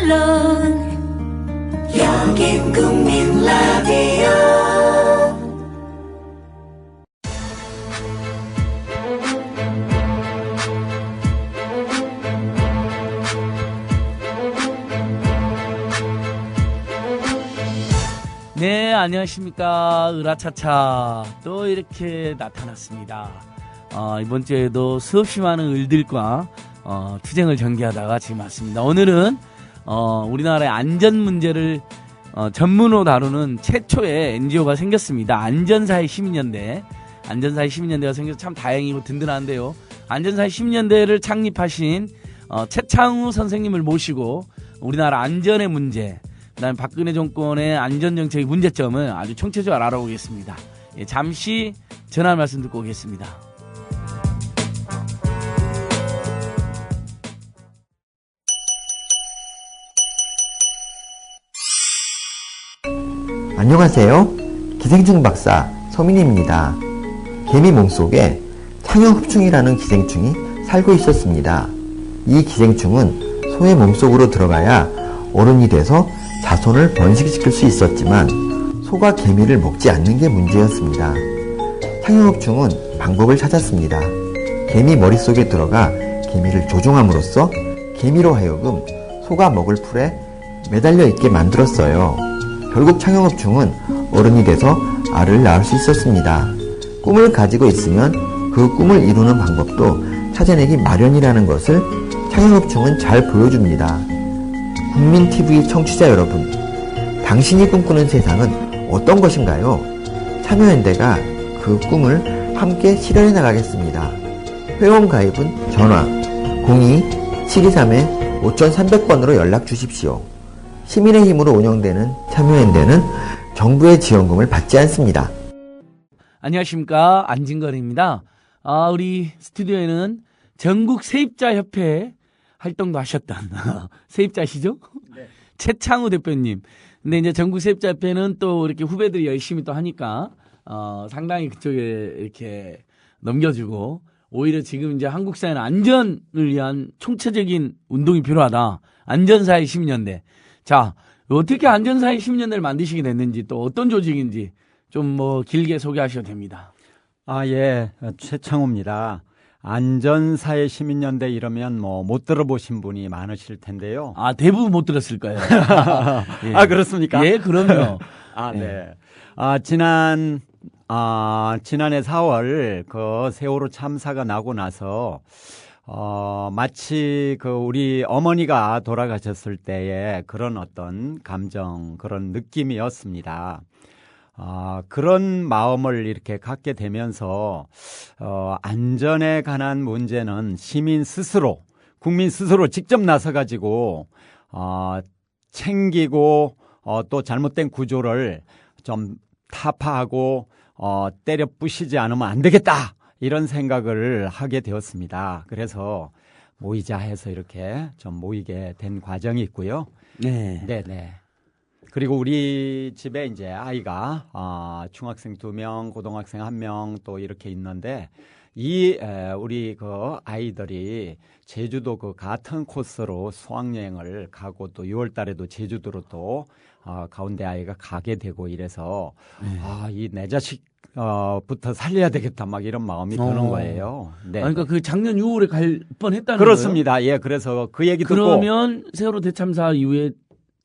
물론 여긴 국민 라디오. 네, 안녕하십니까. 으라차차 또 이렇게 나타났습니다. 이번 주에도 수없이 많은 을들과 투쟁을 전개하다가 지금 왔습니다. 오늘은 우리나라의 안전 문제를 전문으로 다루는 최초의 NGO가 생겼습니다. 안전사회 시민연대. 안전사회 시민연대가 생겨서 참 다행이고 든든한데요. 안전사회 시민연대를 창립하신 최창우 선생님을 모시고 우리나라 안전의 문제, 그다음에 박근혜 정권의 안전정책의 문제점을 아주 총체적으로 알아보겠습니다. 예, 잠시 전화 말씀 듣고 오겠습니다. 안녕하세요. 기생충 박사 서민입니다. 개미 몸속에 창형흡충이라는 기생충이 살고 있었습니다. 이 기생충은 소의 몸속으로 들어가야 어른이 돼서 자손을 번식시킬 수 있었지만 소가 개미를 먹지 않는 게 문제였습니다. 창형흡충은 방법을 찾았습니다. 개미 머릿속에 들어가 개미를 조종함으로써 개미로 하여금 소가 먹을 풀에 매달려 있게 만들었어요. 결국 창형흡충은 어른이 돼서 알을 낳을 수 있었습니다. 꿈을 가지고 있으면 그 꿈을 이루는 방법도 찾아내기 마련이라는 것을 창형흡충은 잘 보여줍니다. 국민TV 청취자 여러분, 당신이 꿈꾸는 세상은 어떤 것인가요? 참여연대가 그 꿈을 함께 실현해 나가겠습니다. 회원 가입은 전화 02-723-5300번으로 연락 주십시오. 시민의 힘으로 운영되는 참여연대는 정부의 지원금을 받지 않습니다. 안녕하십니까. 안진걸입니다. 우리 스튜디오에는 전국 세입자협회 활동도 하셨던 세입자시죠? 네. 최창우 대표님. 근데 이제 전국 세입자협회는 또 이렇게 후배들이 열심히 또 하니까 상당히 그쪽에 이렇게 넘겨주고 오히려 지금 이제 한국 사회는 안전을 위한 총체적인 운동이 필요하다. 안전사회 시민연대. 자, 어떻게 안전사회 시민연대를 만드시게 됐는지 또 어떤 조직인지 좀 길게 소개하셔도 됩니다. 예. 최창우입니다. 안전사회 시민연대 이러면 못 들어보신 분이 많으실 텐데요. 대부분 못 들었을 거예요. 예. 그렇습니까? 예, 그럼요. 네. 지난해 4월 그 세월호 참사가 나고 나서 마치 우리 어머니가 돌아가셨을 때의 그런 어떤 감정, 그런 느낌이었습니다. 그런 마음을 이렇게 갖게 되면서, 안전에 관한 문제는 시민 스스로, 국민 스스로 직접 나서가지고, 챙기고, 또 잘못된 구조를 좀 타파하고, 때려 부시지 않으면 안 되겠다! 이런 생각을 하게 되었습니다. 그래서 모이자 해서 이렇게 좀 모이게 된 과정이 있고요. 네. 네네. 그리고 우리 집에 이제 아이가 중학생 2명, 고등학생 1명 또 이렇게 있는데 우리 그 아이들이 제주도 그 같은 코스로 수학여행을 가고 또 6월 달에도 제주도로 또 가운데 아이가 가게 되고 이래서 이 내 자식 부터 살려야 되겠다 막 이런 마음이 드는 거예요. 네. 그러니까 그 작년 6월에 갈 뻔했다는 그렇습니다. 거예요? 예, 그래서 그 얘기 듣고 그러면 세월호 대참사 이후에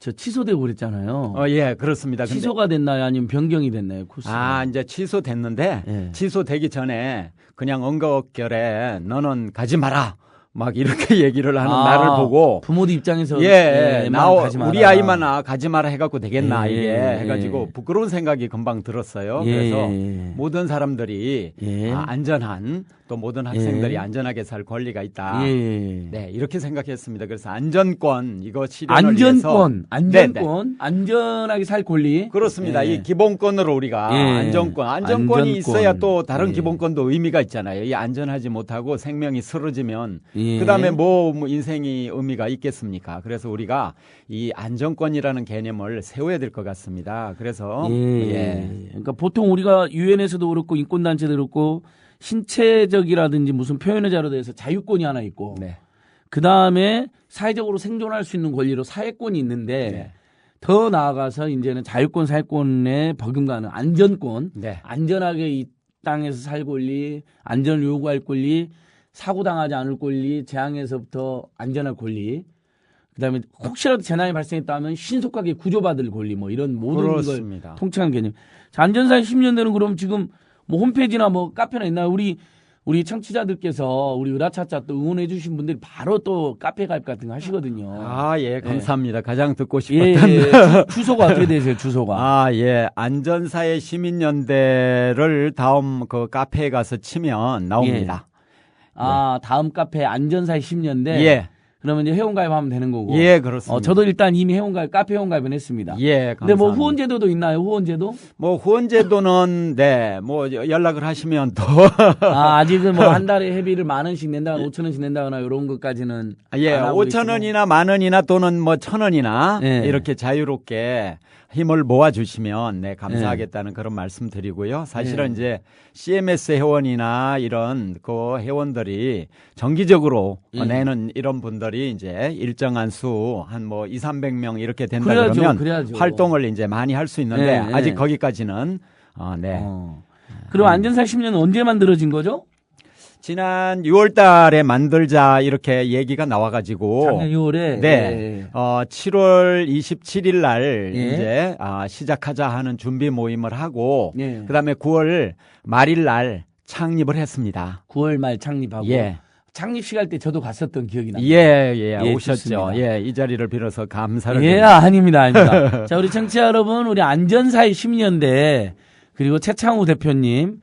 취소되고 그랬잖아요. 예, 그렇습니다. 취소가 됐나요? 아니면 변경이 됐나요? 코스가? 이제 취소됐는데 예. 취소되기 전에 그냥 언급결에 너는 가지 마라. 막 이렇게 얘기를 하는 나를 보고 부모들 입장에서 가지 마라. 우리 아이만 가지 마라 해갖고 되겠나 이게 해가지고 부끄러운 생각이 금방 들었어요. 그래서 모든 사람들이 안전한 또 모든 학생들이 안전하게 살 권리가 있다. 네, 이렇게 생각했습니다. 그래서 안전권 이거 실현을 위해서 안전권, 안전하게 살 권리. 그렇습니다. 이 기본권으로 우리가 안전권이 있어야 또 다른 기본권도 의미가 있잖아요. 이 안전하지 못하고 생명이 쓰러지면 그다음에 뭐 인생이 의미가 있겠습니까? 그래서 우리가 이 안전권이라는 개념을 세워야 될 것 같습니다. 그래서 그러니까 보통 우리가 유엔에서도 그렇고 인권단체도 그렇고 신체적이라든지 무슨 표현의 자유에 대해서 자유권이 하나 있고 그다음에 사회적으로 생존할 수 있는 권리로 사회권이 있는데 네. 더 나아가서 이제는 자유권, 사회권에 버금가는 안전권, 네. 안전하게 이 땅에서 살 권리, 안전을 요구할 권리, 사고 당하지 않을 권리, 재앙에서부터 안전할 권리, 그다음에 혹시라도 재난이 발생했다면 신속하게 구조받을 권리, 뭐 이런 모든 그렇습니다. 걸 통칭한 개념. 자, 안전사회 10년대는 그럼 지금 뭐 홈페이지나 뭐 카페나 있나요? 우리 청취자들께서 우리 으라차차 또 응원해 주신 분들이 바로 또 카페 가입 같은 거 하시거든요. 아, 예, 감사합니다. 가장 듣고 예, 싶었던. 예. 주소가 어떻게 되세요, 주소가? 아, 예. 안전사회 시민연대를 다음 그 카페에 가서 치면 나옵니다. 아, 다음 카페 안전사회 10년대. 예. 그러면 이제 회원가입하면 되는 거고. 예, 그렇습니다. 저도 일단 이미 카페 회원가입은 했습니다. 예, 감사합니다. 근데 뭐 후원제도도 있나요? 후원제도? 뭐 후원제도는 네, 뭐 연락을 하시면 또 아직은 뭐 한 달에 회비를 10,000원씩 낸다거나 5,000원씩 낸다거나 이런 것까지는 예, 안 하고 5,000원이나 10,000원이나 또는 뭐 1,000원이나 예. 이렇게 자유롭게 힘을 모아주시면 네, 감사하겠다는 그런 말씀 드리고요. 사실은 이제 CMS 회원이나 이런 그 회원들이 정기적으로 내는 이런 분들이 이제 일정한 수 한 뭐 200~300명 이렇게 된다 그러면 그래야죠. 활동을 이제 많이 할 수 있는데 네, 아직 네. 거기까지는 네. 그럼 안전사회 10년은 언제 만들어진 거죠? 지난 6월 달에 만들자 이렇게 얘기가 나와가지고. 작년 6월에. 네. 7월 27일 날 예. 이제 시작하자 하는 준비 모임을 하고. 예. 그 다음에 9월 말일 날 창립을 했습니다. 9월 말 창립하고. 예. 창립식 할 때 저도 갔었던 기억이 납니다. 예, 오셨죠. 좋습니다. 예, 이 자리를 빌어서 감사를. 예, 드립니다. 아닙니다. 자, 우리 청취자 여러분, 우리 안전사회 10년대, 그리고 최창우 대표님,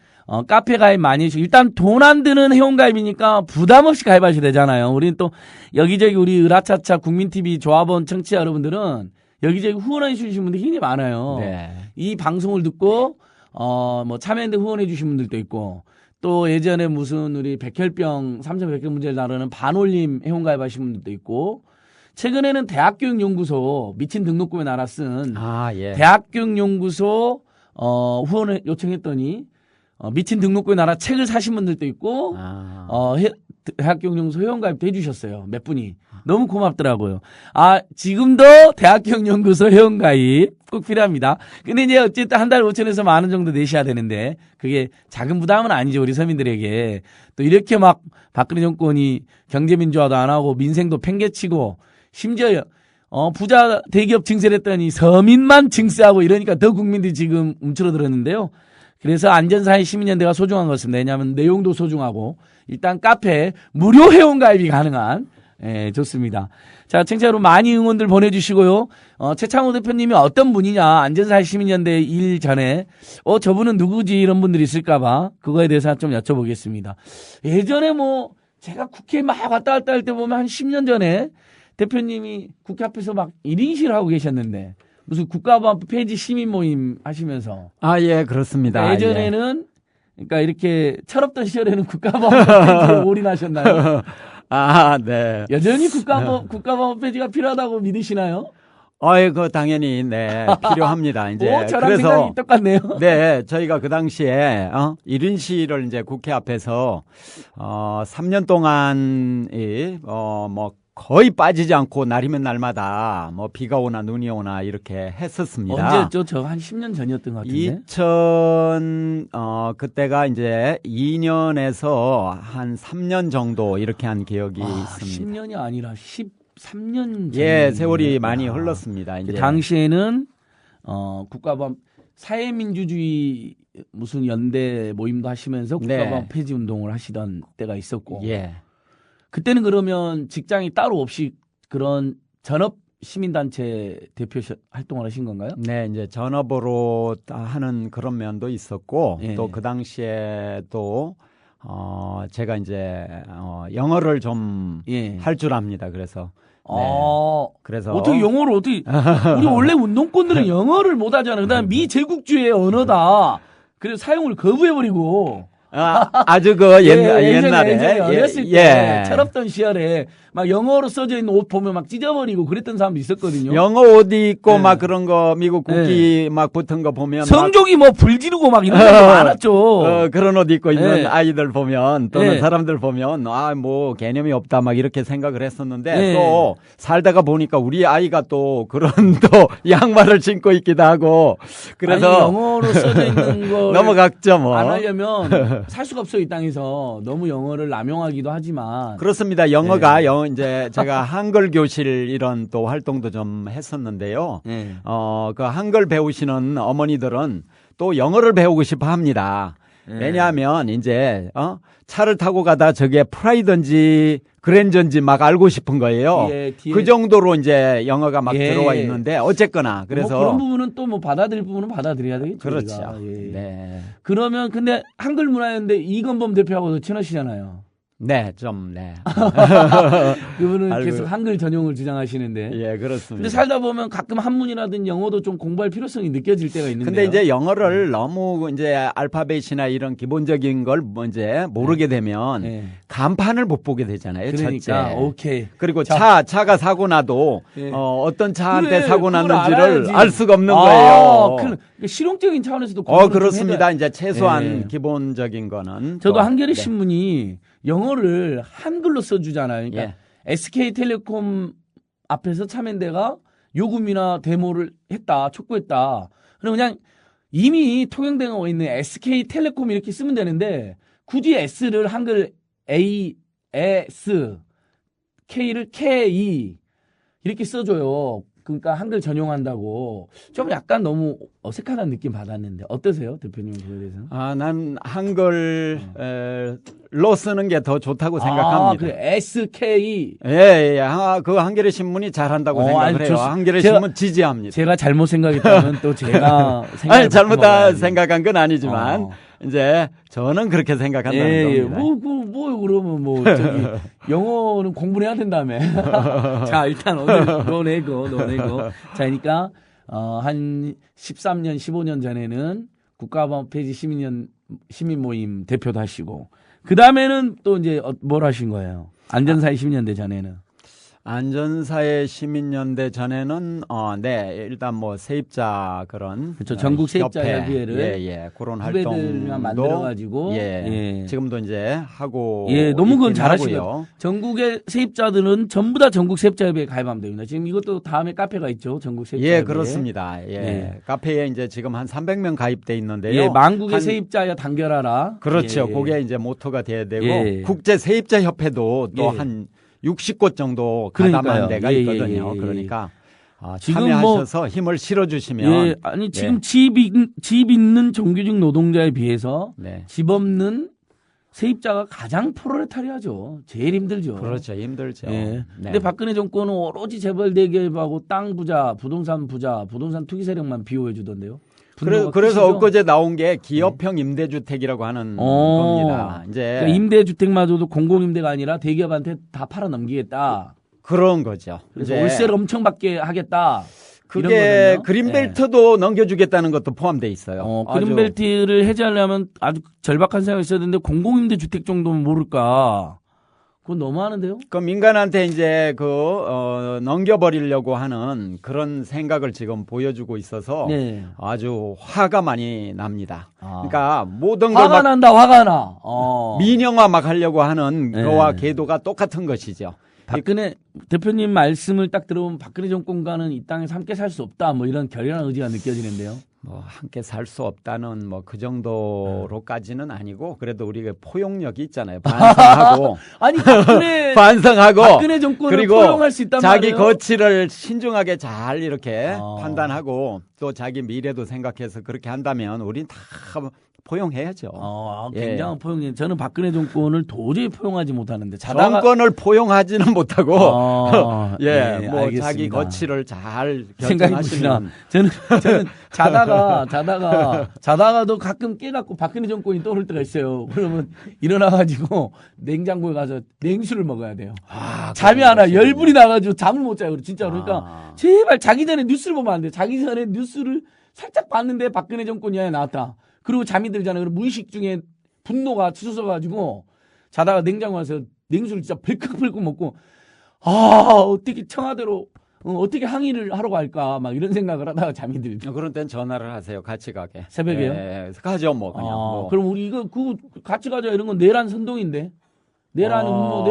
카페 가입 많이 해주시고, 일단 돈 안 드는 회원가입이니까 부담 없이 가입하셔도 되잖아요. 우리는 또 여기저기 우리 으라차차 국민TV 조합원 청취자 여러분들은 여기저기 후원해 주시는 분들이 굉장히 많아요. 네. 이 방송을 듣고, 뭐 참여연대 후원해 주신 분들도 있고, 또 예전에 무슨 우리 백혈병, 삼천백혈 문제를 다루는 반올림 회원가입하신 분들도 있고, 최근에는 대학교육연구소 미친 등록금에 나라 쓴 예. 대학교육연구소 후원을 요청했더니 미친 등록금에 나라 책을 사신 분들도 있고 대학교육연구소 회원가입도 해주셨어요. 몇 분이. 너무 고맙더라고요. 지금도 대학교육연구소 회원가입 꼭 필요합니다. 근데 이제 어쨌든 한 달에 5,000원에서 10,000원 정도 내셔야 되는데 그게 작은 부담은 아니죠. 우리 서민들에게. 또 이렇게 막 박근혜 정권이 경제민주화도 안 하고 민생도 팽개치고 심지어 부자 대기업 증세를 했더니 서민만 증세하고 이러니까 더 국민들이 지금 움츠러들었는데요. 그래서 안전사회 시민연대가 소중한 것 같습니다. 왜냐하면 내용도 소중하고 일단 카페 무료 회원가입이 가능한 좋습니다. 자, 청취자 여러분 많이 응원들 보내주시고요. 최창호 대표님이 어떤 분이냐 안전사회 시민연대 일 전에 저분은 누구지 이런 분들이 있을까봐 그거에 대해서 좀 여쭤보겠습니다. 예전에 뭐 제가 국회에 막 왔다 갔다 할 때 보면 한 10년 전에 대표님이 국회 앞에서 막 1인실 하고 계셨는데 무슨 국가보안법 폐지 시민 모임 하시면서 예, 그렇습니다. 그러니까 예전에는 그러니까 이렇게 철없던 시절에는 국가보안법 폐지에 올인하셨나요? 네. 여전히 국가보안법 폐지가 필요하다고 믿으시나요? 당연히, 네, 필요합니다. 이제. 저랑 생각이 똑같네요. 네, 저희가 그 당시에, 1인실을 이제 국회 앞에서, 3년 동안, 뭐, 거의 빠지지 않고 날이면 날마다 뭐 비가 오나 눈이 오나 이렇게 했었습니다. 언제였죠? 저 한 10년 전이었던 것 같은데. 그때가 이제 2년에서 한 3년 정도 이렇게 한 기억이 있습니다. 10년이 아니라 13년 전. 예, 세월이 많이 흘렀습니다. 이제. 그 당시에는 국가보안 사회민주주의 무슨 연대 모임도 하시면서 국가보안 폐지 운동을 하시던 때가 있었고. 예. 그때는 그러면 직장이 따로 없이 그런 전업 시민단체 대표 활동을 하신 건가요? 네, 이제 전업으로 하는 그런 면도 있었고, 예. 또 그 당시에 또, 제가 이제, 영어를 좀 할 줄 압니다. 그래서. 그래서. 어떻게 영어를 어떻게, 우리 원래 운동권들은 영어를 못 하잖아요. 그 다음에 미제국주의 언어다. 그래서 사용을 거부해버리고. 아주 옛날에 어렸을 때 철없던 시절에 막 영어로 써져 있는 옷 보면 막 찢어버리고 그랬던 사람도 있었거든요. 영어 옷 입고 네. 막 그런 거 미국 국기 막 붙은 거 보면 성종이 뭐 불 지르고 막 이런 거 많았죠. 그런 옷 입고 있는 네. 아이들 보면 또는 네. 사람들 보면 뭐 개념이 없다 막 이렇게 생각을 했었는데 네. 또 살다가 보니까 우리 아이가 또 그런 또 양말을 신고 있기도 하고 그래서 아니, 영어로 써져 있는 걸 넘어갔죠 뭐. 안 하려면 살 수가 없어요. 이 땅에서. 너무 영어를 남용하기도 하지만. 그렇습니다. 영어가 네. 이제 제가 한글 교실 이런 또 활동도 좀 했었는데요. 네. 그 한글 배우시는 어머니들은 또 영어를 배우고 싶어 합니다. 네. 왜냐하면 이제 차를 타고 가다 저게 프라이든지 그랜저인지 막 알고 싶은 거예요. 뒤에 그 정도로 이제 영어가 막 예. 들어와 있는데 어쨌거나 그래서 뭐 그런 부분은 또 뭐 받아들일 부분은 받아들여야 되겠죠. 그렇죠. 우리가. 예. 네. 그러면 근데 한글 문화였는데 이건범 대표하고도 친하시잖아요. 네, 좀 네. 그분은 알고- 계속 한글 전용을 주장하시는데. 예, 그렇습니다. 근데 살다 보면 가끔 한문이라든 영어도 좀 공부할 필요성이 느껴질 때가 있는데. 근데 이제 영어를 너무 이제 알파벳이나 이런 기본적인 걸 뭐 이제 모르게 되면 네. 간판을 못 보게 되잖아요. 그러니까 첫째. 오케이. 그리고 자. 차가 사고 나도 예. 어떤 차한테 그래, 사고 그걸 났는지를 알아야지. 알 수가 없는 아, 거예요. 그러니까 실용적인 차원에서도 공부를 좀 그렇습니다. 해야- 이제 최소한 예. 기본적인 거는 저도 또, 한겨레 네. 신문이 영어를 한글로 써주잖아요. 그러니까 예. SK텔레콤 앞에서 참여연대가 요금이나 데모를 했다, 촉구했다. 그럼 그냥 이미 통용되어 있는 SK텔레콤 이렇게 쓰면 되는데 굳이 S를 한글 A, S, K를 K 이렇게 써줘요. 그러니까 한글 전용한다고 좀 약간 너무 어색하다는 느낌 받았는데 어떠세요, 대표님 그에 대해서는? 난 한글로 쓰는 게 더 좋다고 생각합니다. 그 SK 예. 그 한겨레 신문이 잘한다고 생각을 아니, 해요. 한겨레 제가- 신문 지지합니다. 제가 잘못 생각했다면 또 제가 아니, 잘못 생각을 생각한 건 아니지만 어. 이제 저는 그렇게 생각한다는 예, 겁니다. 그러면 뭐 저기 영어는 공부를 해야 된다며. 자, 일단 오늘 논해고. 자, 그러니까 한 13년, 15년 전에는 국가법 폐지 시민 모임 대표도 하시고 그 다음에는 또 이제 뭘 하신 거예요? 안전사회 시민연대 전에는. 안전사회 시민연대 전에는 일단 뭐 세입자 그런 그렇죠. 전국 세입자 협회, 협의회를 그런 후배들만 활동도 만들어가지고 예. 지금도 이제 하고 너무 그건 있긴 잘하시고요. 하고요. 전국의 세입자들은 전부 다 전국 세입자협의회에 가입하면 됩니다. 지금 이것도 다음에 카페가 있죠. 전국 세입자협의회. 예, 그렇습니다. 예. 예. 카페에 이제 지금 한 300명 가입돼 있는데요. 예, 만국의 한- 세입자야 단결하라. 그렇죠. 예. 그게 이제 모토가 돼야 되고 예. 국제 세입자 협회도 또 예. 한 60곳 정도 그러니까요. 가담한 데가 예, 있거든요. 예. 그러니까 지금 참여하셔서 힘을 실어주시면 예, 아니 지금 집 있는 정규직 노동자에 비해서 네. 집 없는 세입자가 가장 프롤레타리아죠. 제일 힘들죠. 그렇죠. 힘들죠. 예. 네. 근데 박근혜 정권은 오로지 재벌 대기업하고 땅 부자, 부동산 투기 세력만 비호해 주던데요. 그래서 엊그제 나온 게 기업형 임대주택이라고 하는 겁니다. 이제 그러니까 임대주택마저도 공공임대가 아니라 대기업한테 다 팔아 넘기겠다. 그런 거죠. 그래서 이제 월세를 엄청 받게 하겠다. 그게 이런 거거든요. 그린벨트도 넘겨주겠다는 것도 포함돼 있어요. 아주 그린벨트를 해제하려면 아주 절박한 생각이 있어야 되는데 공공임대 주택 정도면 모를까. 그건 너무하는데요. 그 민간한테 이제 넘겨버리려고 하는 그런 생각을 지금 보여주고 있어서 네. 아주 화가 많이 납니다. 아. 그러니까 모든 걸 화가 막 난다, 화가 나. 민영화 막 하려고 하는 네. 거와 궤도가 똑같은 것이죠. 박근혜 대표님 말씀을 딱 들어보면 박근혜 정권과는 이 땅에서 함께 살 수 없다. 뭐 이런 결연한 의지가 느껴지는데요. 뭐 함께 살 수 없다는 뭐 그 정도로까지는 아니고 그래도 우리가 포용력이 있잖아요. 반성하고 아니 박근혜 반성하고 박근혜 정권을 그리고 포용할 수 있단 자기 말이에요. 거취를 신중하게 잘 이렇게 아. 판단하고 또 자기 미래도 생각해서 그렇게 한다면 우린 다 포용해야죠. 굉장한 포용력. 저는 박근혜 정권을 도저히 포용하지 못하는데 자다가 정권을 포용하지는 못하고 네, 뭐 알겠습니다. 자기 거취를 잘 생각해 보시나 결정하시면 저는 자다가도 가끔 깨갖고 박근혜 정권이 떠오를 때가 있어요. 그러면 일어나가지고 냉장고에 가서 냉수를 먹어야 돼요. 잠이 안 와. 열불이 나가지고 잠을 못 자요. 진짜 그러니까 제발 자기 전에 뉴스를 보면 안 돼. 자기 전에 뉴스를 살짝 봤는데 박근혜 정권이 나왔다. 그리고 잠이 들잖아요. 그리고 무의식 중에 분노가 치솟아가지고 자다가 냉장고 가서 냉수를 진짜 벌컥벌컥 먹고 어떻게 청와대로 어떻게 항의를 하러 갈까 막 이런 생각을 하다가 잠이 들죠. 그런 땐 전화를 하세요. 같이 가게. 새벽에요? 예, 가죠 뭐 그냥. 뭐. 그럼 우리 이거 그거 같이 가자 이런 건 내란 선동인데. 내란 음모,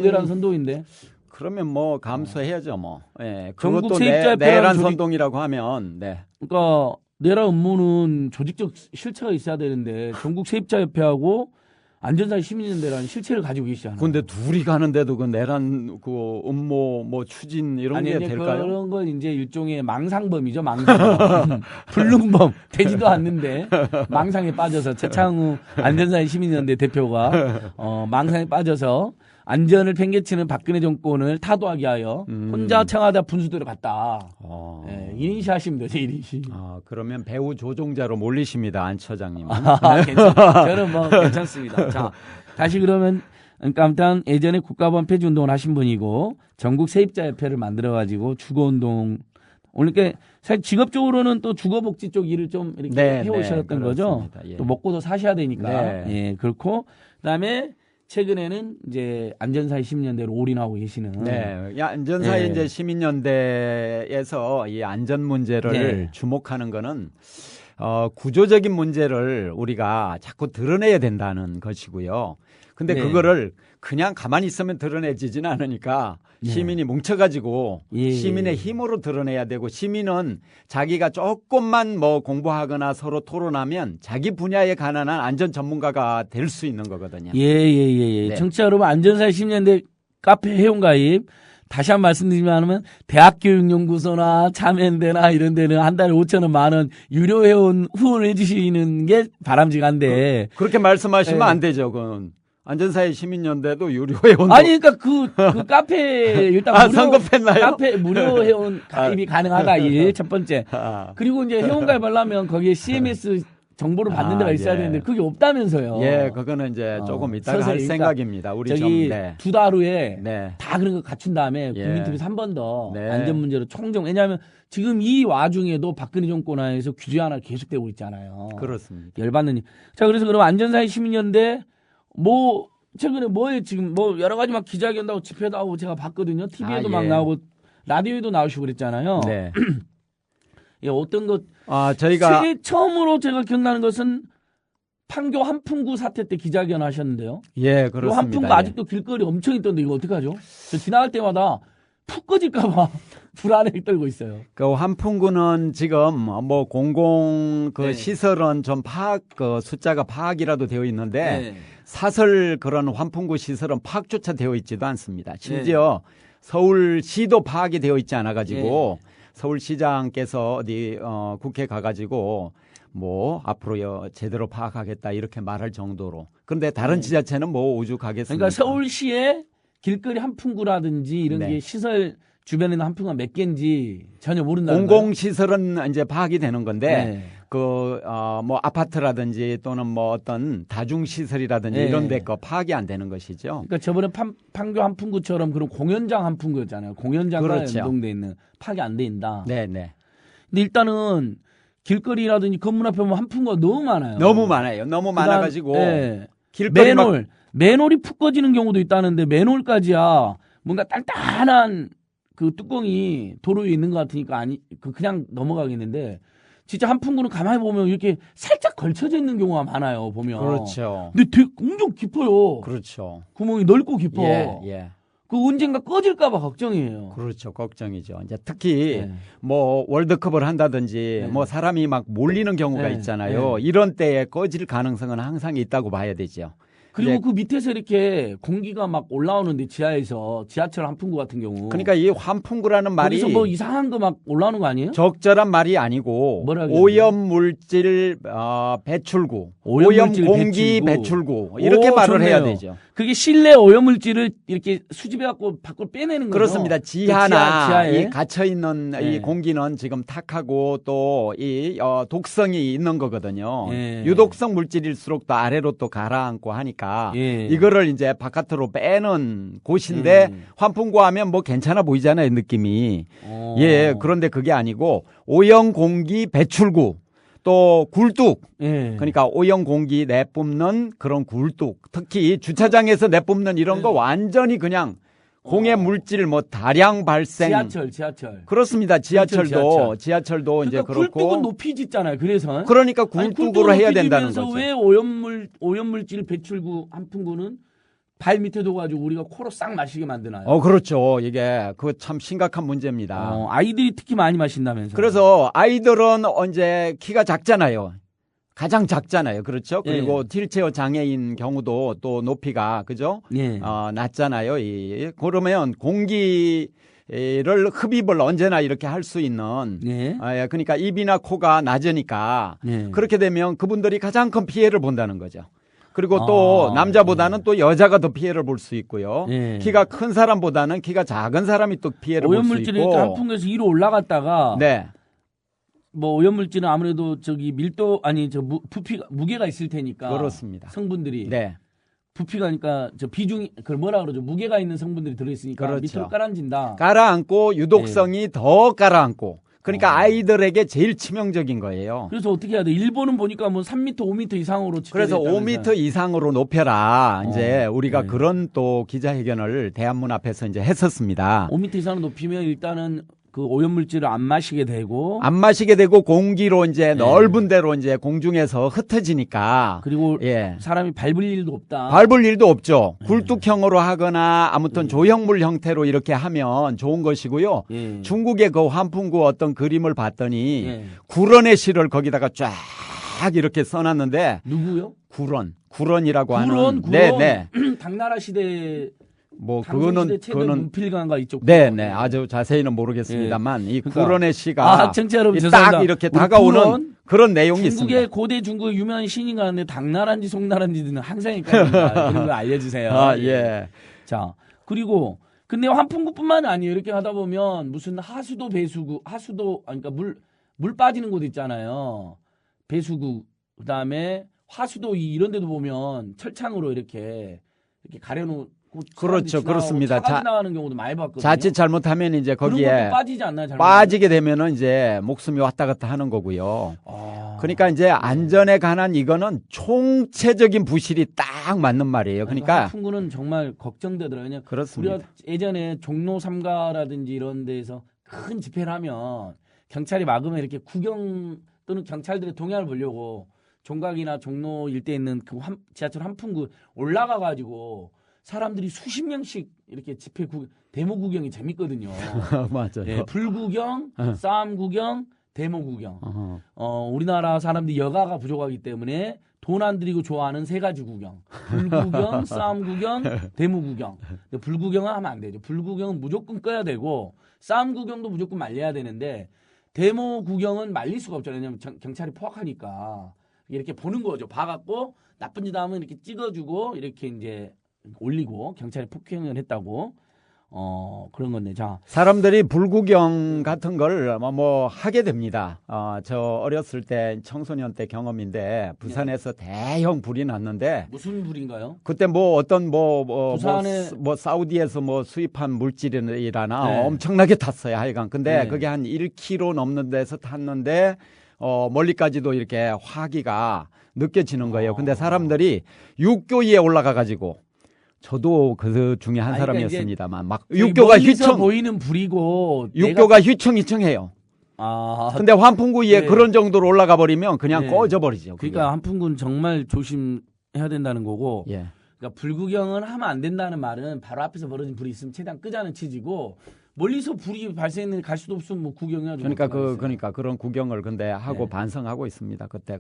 내란 선동인데. 그러면 뭐 감수해야죠 뭐. 예, 전국 그것도 세입자협회라는 내란 조직- 선동이라고 하면 네. 그러니까 내란 음모는 조직적 실체가 있어야 되는데 전국 세입자협회하고 안전사회 시민연대라는 실체를 가지고 계시잖아요. 근데 둘이 가는데도 그 내란 그 음모 뭐 추진 이런 게 아니, 될까요? 그런 건 이제 일종의 망상범이죠, 망상범. 불능범 되지도 않는데 망상에 빠져서 최창우 안전사회 시민연대 대표가 망상에 빠져서 안전을 팽개치는 박근혜 정권을 타도하게 하여 혼자 청와대 분수대로 갔다. 예, 1인시 하시면 되죠, 1인시. 그러면 배우 조종자로 몰리십니다, 안 처장님은. 저는 뭐 괜찮습니다. 자, 다시 그러면 그러니까 아무튼 예전에 국가보안 폐지 운동을 하신 분이고 전국 세입자협회를 만들어가지고 주거운동 오늘 게 사실 직업적으로는 또 주거복지 쪽 일을 좀 이렇게 네, 해오셨던 네, 거죠. 그렇습니다. 예. 또 먹고도 사셔야 되니까. 네. 예, 그렇고 그다음에 최근에는 이제 안전사회 시민연대로 올인하고 계시는. 네, 안전사회 네. 이제 시민연대에서 이 안전 문제를 네. 주목하는 거는 구조적인 문제를 우리가 자꾸 드러내야 된다는 것이고요. 근데 네. 그거를 그냥 가만히 있으면 드러내지지는 않으니까 시민이 뭉쳐가지고 예. 시민의 힘으로 드러내야 되고 시민은 자기가 조금만 뭐 공부하거나 서로 토론하면 자기 분야에 관한 안전 전문가가 될 수 있는 거거든요. 예. 네. 청취자 여러분, 안전사회 시민연대 카페 회원가입 다시 한 번 말씀드리면 대학교육연구소나 참여연대나 이런 데는 한 달에 5,000원, 10,000원 유료 회원 후원을 해주시는 게 바람직한데. 그렇게 말씀하시면 네. 안 되죠. 그건 안전사회 시민연대도 유료 회원도 아니, 그러니까 그 카페 일단 선급했나요? 카페 무료 회원 가입이 가능하다. 일 첫 번째. 아. 그리고 이제 회원 가입하려면 거기에 CMS 정보를 받는 데가 있어야 예. 되는데 그게 없다면서요. 예, 그거는 이제 조금 이따가 할 서서히, 생각입니다. 우리 저기 좀 네. 두 달 후에 네. 다 그런 거 갖춘 다음에 예. 국민TV에서 한 번 더 네. 안전 문제로 총정. 왜냐하면 지금 이 와중에도 박근혜 정권 안에서 규제 하나 계속되고 있잖아요. 그렇습니다. 열받는 일. 자, 그래서 그럼 안전사회 시민연대 뭐 최근에 뭐에 지금 뭐 여러 가지 막 기자회견도 하고 집회도 하고 제가 봤거든요. TV에도 막 예. 나오고 라디오에도 나오시고 그랬잖아요. 네. 예, 어떤 것 저희가 처음으로 제가 기억나는 것은 판교 한풍구 사태 때 기자회견 하셨는데요. 예, 이 그렇습니다. 한풍구 예. 아직도 길거리 엄청 있던데 이거 어떡하죠? 저 지나갈 때마다 푹 꺼질까봐 불안에 떨고 있어요. 그 환풍구는 지금 뭐 공공 그 네. 시설은 좀 파악 그 숫자가 파악이라도 되어 있는데 네. 사설 그런 환풍구 시설은 파악조차 되어 있지도 않습니다. 네. 심지어 서울시도 파악이 되어 있지 않아 가지고 서울시장께서 어디 국회 가가지고 뭐 앞으로 제대로 파악하겠다 이렇게 말할 정도로. 그런데 다른 지자체는 뭐 오죽하겠습니까? 그러니까 서울시에 길거리 한풍구라든지 이런 네. 게 시설 주변에는 한풍구가 몇 개인지 전혀 모른다는 거예요. 공공시설은 이제 파악이 되는 건데 네. 뭐 아파트라든지 또는 뭐 어떤 다중시설이라든지 네. 이런 데 거 파악이 안 되는 것이죠. 그러니까 저번에 판교 한풍구처럼 그런 공연장 한풍구였잖아요. 공연장과 그렇죠. 연동돼 있는 파악이 안 된다. 네네. 근데 일단은 길거리라든지 건물 앞에 보면 한풍구가 너무 많아요. 너무 많아요. 너무 많아가지고 네. 길거리 막 맨홀이 푹 꺼지는 경우도 있다는데 맨홀까지야 뭔가 단단한 그 뚜껑이 도로 위에 있는 것 같으니까 그냥 넘어가겠는데 진짜 한풍구는 가만히 보면 이렇게 살짝 걸쳐져 있는 경우가 많아요. 보면. 그렇죠. 근데 되게 엄청 깊어요. 그렇죠. 구멍이 넓고 깊어. 예. 그 언젠가 꺼질까봐 걱정이에요. 그렇죠. 걱정이죠. 이제 특히 네. 뭐 월드컵을 한다든지 네. 뭐 사람이 막 몰리는 경우가 네. 있잖아요. 네. 이런 때에 꺼질 가능성은 항상 있다고 봐야 되죠. 그리고 이제 그 밑에서 이렇게 공기가 막 올라오는데 지하에서 지하철 한풍구 같은 경우. 그러니까 이 환풍구라는 말이 거기서 뭐 이상한 거 막 올라오는 거 아니에요? 적절한 말이 아니고 뭐라고 오염 물질 배출구, 오염 오염물질 공기 배출구 이렇게 오, 말을 해야 좋네요. 되죠. 그게 실내 오염물질을 이렇게 수집해갖고 밖으로 빼내는 거죠. 그렇습니다. 그 지하나 지하에. 이 갇혀 있는 네. 이 공기는 지금 탁하고 또 이 독성이 있는 거거든요. 예. 유독성 물질일수록 또 아래로 또 가라앉고 하니까 예. 이거를 이제 바깥으로 빼는 곳인데 환풍구 하면 뭐 괜찮아 보이잖아요, 느낌이. 어. 예, 그런데 그게 아니고 오염 공기 배출구 또 굴뚝. 예. 그러니까 오염 공기 내뿜는 그런 굴뚝. 특히 주차장에서 내뿜는 이런 거 완전히 그냥 공해 물질 뭐 다량 발생. 지하철. 그렇습니다. 지하철도 이제 그러니까 그렇고. 굴뚝은 높이 짓잖아요. 그래서 그러니까 굴뚝으로 해야 된다는 거죠. 왜 오염물질 배출구 한풍구는 발 밑에 둬가지고 우리가 코로 싹 마시게 만드나요? 그렇죠. 이게 그 참 심각한 문제입니다. 아이들이 특히 많이 마신다면서. 그래서 아이들은 이제 키가 작잖아요. 가장 작잖아요. 그렇죠? 그리고 휠체어 장애인 경우도 또 높이가 그죠? 예. 낮잖아요. 그러면 공기를 흡입을 언제나 이렇게 할 수 있는 그러니까 입이나 코가 낮으니까 그렇게 되면 그분들이 가장 큰 피해를 본다는 거죠. 그리고 또 남자보다는 또 여자가 더 피해를 볼 수 있고요. 키가 큰 사람보다는 키가 작은 사람이 또 피해를 볼 수 있고. 오염물질이 이렇게 한풍구에서 위로 올라갔다가 뭐 오염물질은 아무래도 저기 밀도 아니 저 부피가 무게가 있을 테니까 그렇습니다. 성분들이 부피가 그러니까 저 비중이 그걸 뭐라 그러죠? 무게가 있는 성분들이 들어 있으니까 밑으로 깔아앉는다. 깔아앉고 유독성이 더 깔아앉고. 그러니까 아이들에게 제일 치명적인 거예요. 그래서 어떻게 해야 돼? 일본은 보니까 뭐 3m, 5m 이상으로 그래서 5m 이상으로 높여라. 이제 우리가 그런 또 기자회견을 대한문 앞에서 이제 했었습니다. 5m 이상으로 높이면 일단은 그 오염물질을 안 마시게 되고 공기로 이제 넓은 데로 이제 공중에서 흩어지니까 그리고 사람이 밟을 일도 없다. 밟을 일도 없죠. 굴뚝형으로 하거나 아무튼 조형물 형태로 이렇게 하면 좋은 것이고요. 중국의 그 환풍구 어떤 그림을 봤더니 구런의 실을 거기다가 쫙 이렇게 써놨는데 누구요? 구런이라고 하는 네. 당나라 시대 뭐 그거는 문필관과 이쪽 아주 자세히는 모르겠습니다만 이 그러니까, 구런의 시가 딱 이렇게 다가오는 그런 내용이 있습니다. 고대 중국의 유명한 신인 가운데 당나라인지 송나라인지는 항상 헷갈립니다. 이런 거 알려주세요. 자 그리고 근데 환풍구뿐만 아니에요. 이렇게 하다 보면 무슨 하수도 배수구 그러니까 물 빠지는 곳 있잖아요. 배수구 그다음에 화수도 이런 데도 보면 철창으로 이렇게 가려놓은 그렇죠. 그렇습니다. 나가는 경우도 많이 봤거든요. 자칫 잘못하면 이제 거기에 빠지지 않나요? 빠지게 되면은 이제 목숨이 왔다 갔다 하는 거고요. 그러니까 이제 안전에 관한 이거는 총체적인 부실이 딱 맞는 말이에요. 그러니까 환풍구는 정말 걱정되더라고요. 그렇습니다. 우리가 예전에 종로 3가라든지 이런 데서 큰 집회를 하면 경찰이 막으면 이렇게 구경 또는 경찰들의 동향을 보려고 종각이나 종로 일대에 있는 그 지하철 환풍구 올라가 가지고 사람들이 수십 명씩 이렇게 데모 구경이 재밌거든요. 맞아요. 불구경, 싸움 구경, 데모 구경. 우리나라 사람들이 여가가 부족하기 때문에 돈 안 들이고 좋아하는 세 가지 구경. 불구경, 싸움 구경, 데모 구경. 근데 불구경은 하면 안 되죠. 불구경은 무조건 꺼야 되고 싸움 구경도 무조건 말려야 되는데 데모 구경은 말릴 수가 없잖아요. 왜냐하면 경찰이 포악하니까. 이렇게 보는 거죠. 봐갖고 나쁜 짓 하면 이렇게 찍어주고 이렇게 이제 올리고 경찰이 폭행을 했다고 그런 건데 자 사람들이 불구경 같은 걸 뭐 하게 됩니다. 저 어렸을 때 청소년 때 경험인데 부산에서 대형 불이 났는데 무슨 불인가요? 그때 뭐 어떤 부산에 뭐 사우디에서 뭐 수입한 물질이라나 엄청나게 탔어요. 하여간 근데 그게 한 1km 넘는 데서 탔는데 멀리까지도 이렇게 화기가 느껴지는 거예요. 근데 사람들이 육교 위에 올라가 가지고 저도 그 중에 한 사람이었습니다만 막 육교가 보이는 불이고 육교가 휘청휘청해요. 근데 환풍구 위에 그런 정도로 올라가 버리면 그냥 꺼져 버리죠. 그러니까 환풍구는 정말 조심해야 된다는 거고. 그러니까 불구경은 하면 안 된다는 말은 바로 앞에서 벌어진 불이 있으면 최대한 끄자는 취지고 멀리서 불이 발생했는데 갈 수도 없으면 뭐 구경해야죠. 그러니까 그런 구경을 근데 하고 반성하고 있습니다. 그때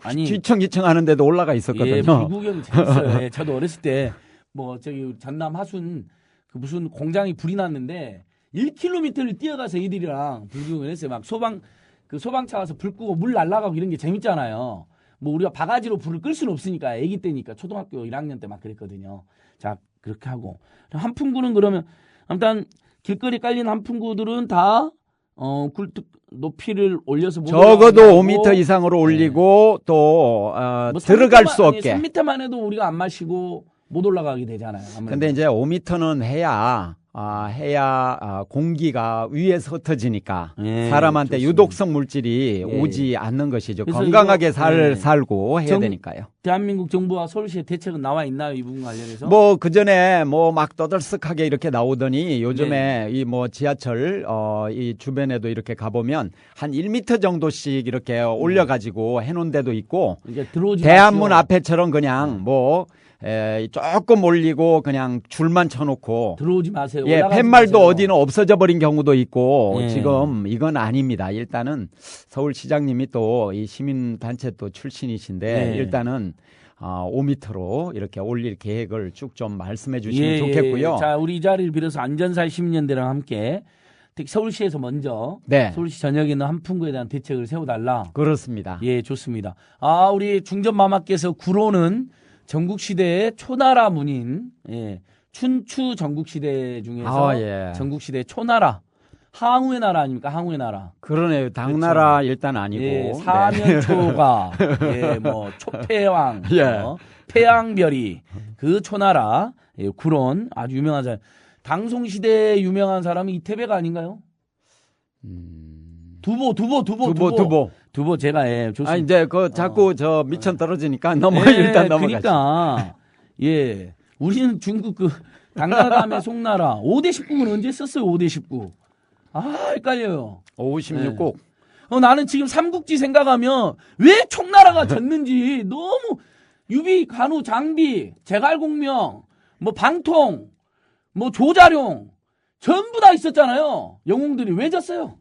휘청휘청 하는데도 올라가 있었거든요. 불구경이 재밌어요. 저도 어렸을 때 뭐 저기 전남 하순 그 무슨 공장이 불이 났는데 1km를 뛰어가서 애들이랑 불구경을 했어요. 막 소방차 와서 불 끄고 물 날아가고 이런 게 재밌잖아요. 뭐 우리가 바가지로 불을 끌 수는 없으니까 애기 때니까 초등학교 1학년 때 막 그랬거든요. 자 그렇게 하고 환풍구는 그러면 아무튼 길거리 깔린 환풍구들은 다 굴뚝 높이를 올려서 적어도 5m 이상으로 올리고 또 뭐 들어갈 수 없게 3m만 해도 우리가 안 마시고 못 올라가게 되잖아요. 근데 이제 5m는 해야 해야 공기가 위에서 흩어지니까 예, 사람한테 좋습니다. 유독성 물질이 예. 오지 않는 것이죠. 그래서 건강하게 이거, 예. 살고 해야 정- 되니까요. 대한민국 정부와 서울시의 대책은 나와 있나요? 이 부분 관련해서? 뭐 그전에 뭐 막 떠들썩하게 이렇게 나오더니 요즘에 네. 이 뭐 지하철 이 주변에도 이렇게 가보면 한 1m 정도씩 이렇게 올려가지고 해놓은 데도 있고 그러니까 들어오지 대한문 마시오. 앞에처럼 그냥 뭐 조금 올리고 그냥 줄만 쳐놓고 들어오지 마세요. 예, 올라가지 팻말도 마세요. 어디는 없어져 버린 경우도 있고 예. 지금 이건 아닙니다. 일단은 서울시장님이 또 이 시민단체 또 출신이신데 예. 일단은 5m로 이렇게 올릴 계획을 쭉 좀 말씀해 주시면 좋겠고요. 자, 우리 이 자리를 빌어서 안전사회 시민연대랑 함께 특히 서울시에서 먼저 네, 서울시 전역에 있는 한풍구에 대한 대책을 세워달라. 그렇습니다. 예, 좋습니다. 우리 중전마마께서 구로는 전국시대의 초나라 문인, 예, 춘추 전국시대 중에서 예. 전국시대 초나라, 항우의 나라 아닙니까? 항우의 나라. 그러네요. 당나라 일단 아니고 예, 네. 사면초가, 예, 뭐 초패왕, 예. 패왕별이 그 초나라, 예, 구론 아주 유명한 사람. 당송시대에 유명한 사람이 이태배가 아닌가요? 두보 제가 예, 좋습니다. 이제 그 자꾸 저 미천 떨어지니까 너무 예, 일단 넘어가시죠. 그러니까 예, 우리는 중국 그 당나라 다음에 송나라 5대 19는 언제 썼어요? 5대 19. 헷갈려요. 56국. 나는 지금 삼국지 생각하면 왜 총나라가 졌는지 너무 유비, 간우, 장비, 제갈공명, 뭐 방통, 뭐 조자룡 전부 다 있었잖아요. 영웅들이 왜 졌어요,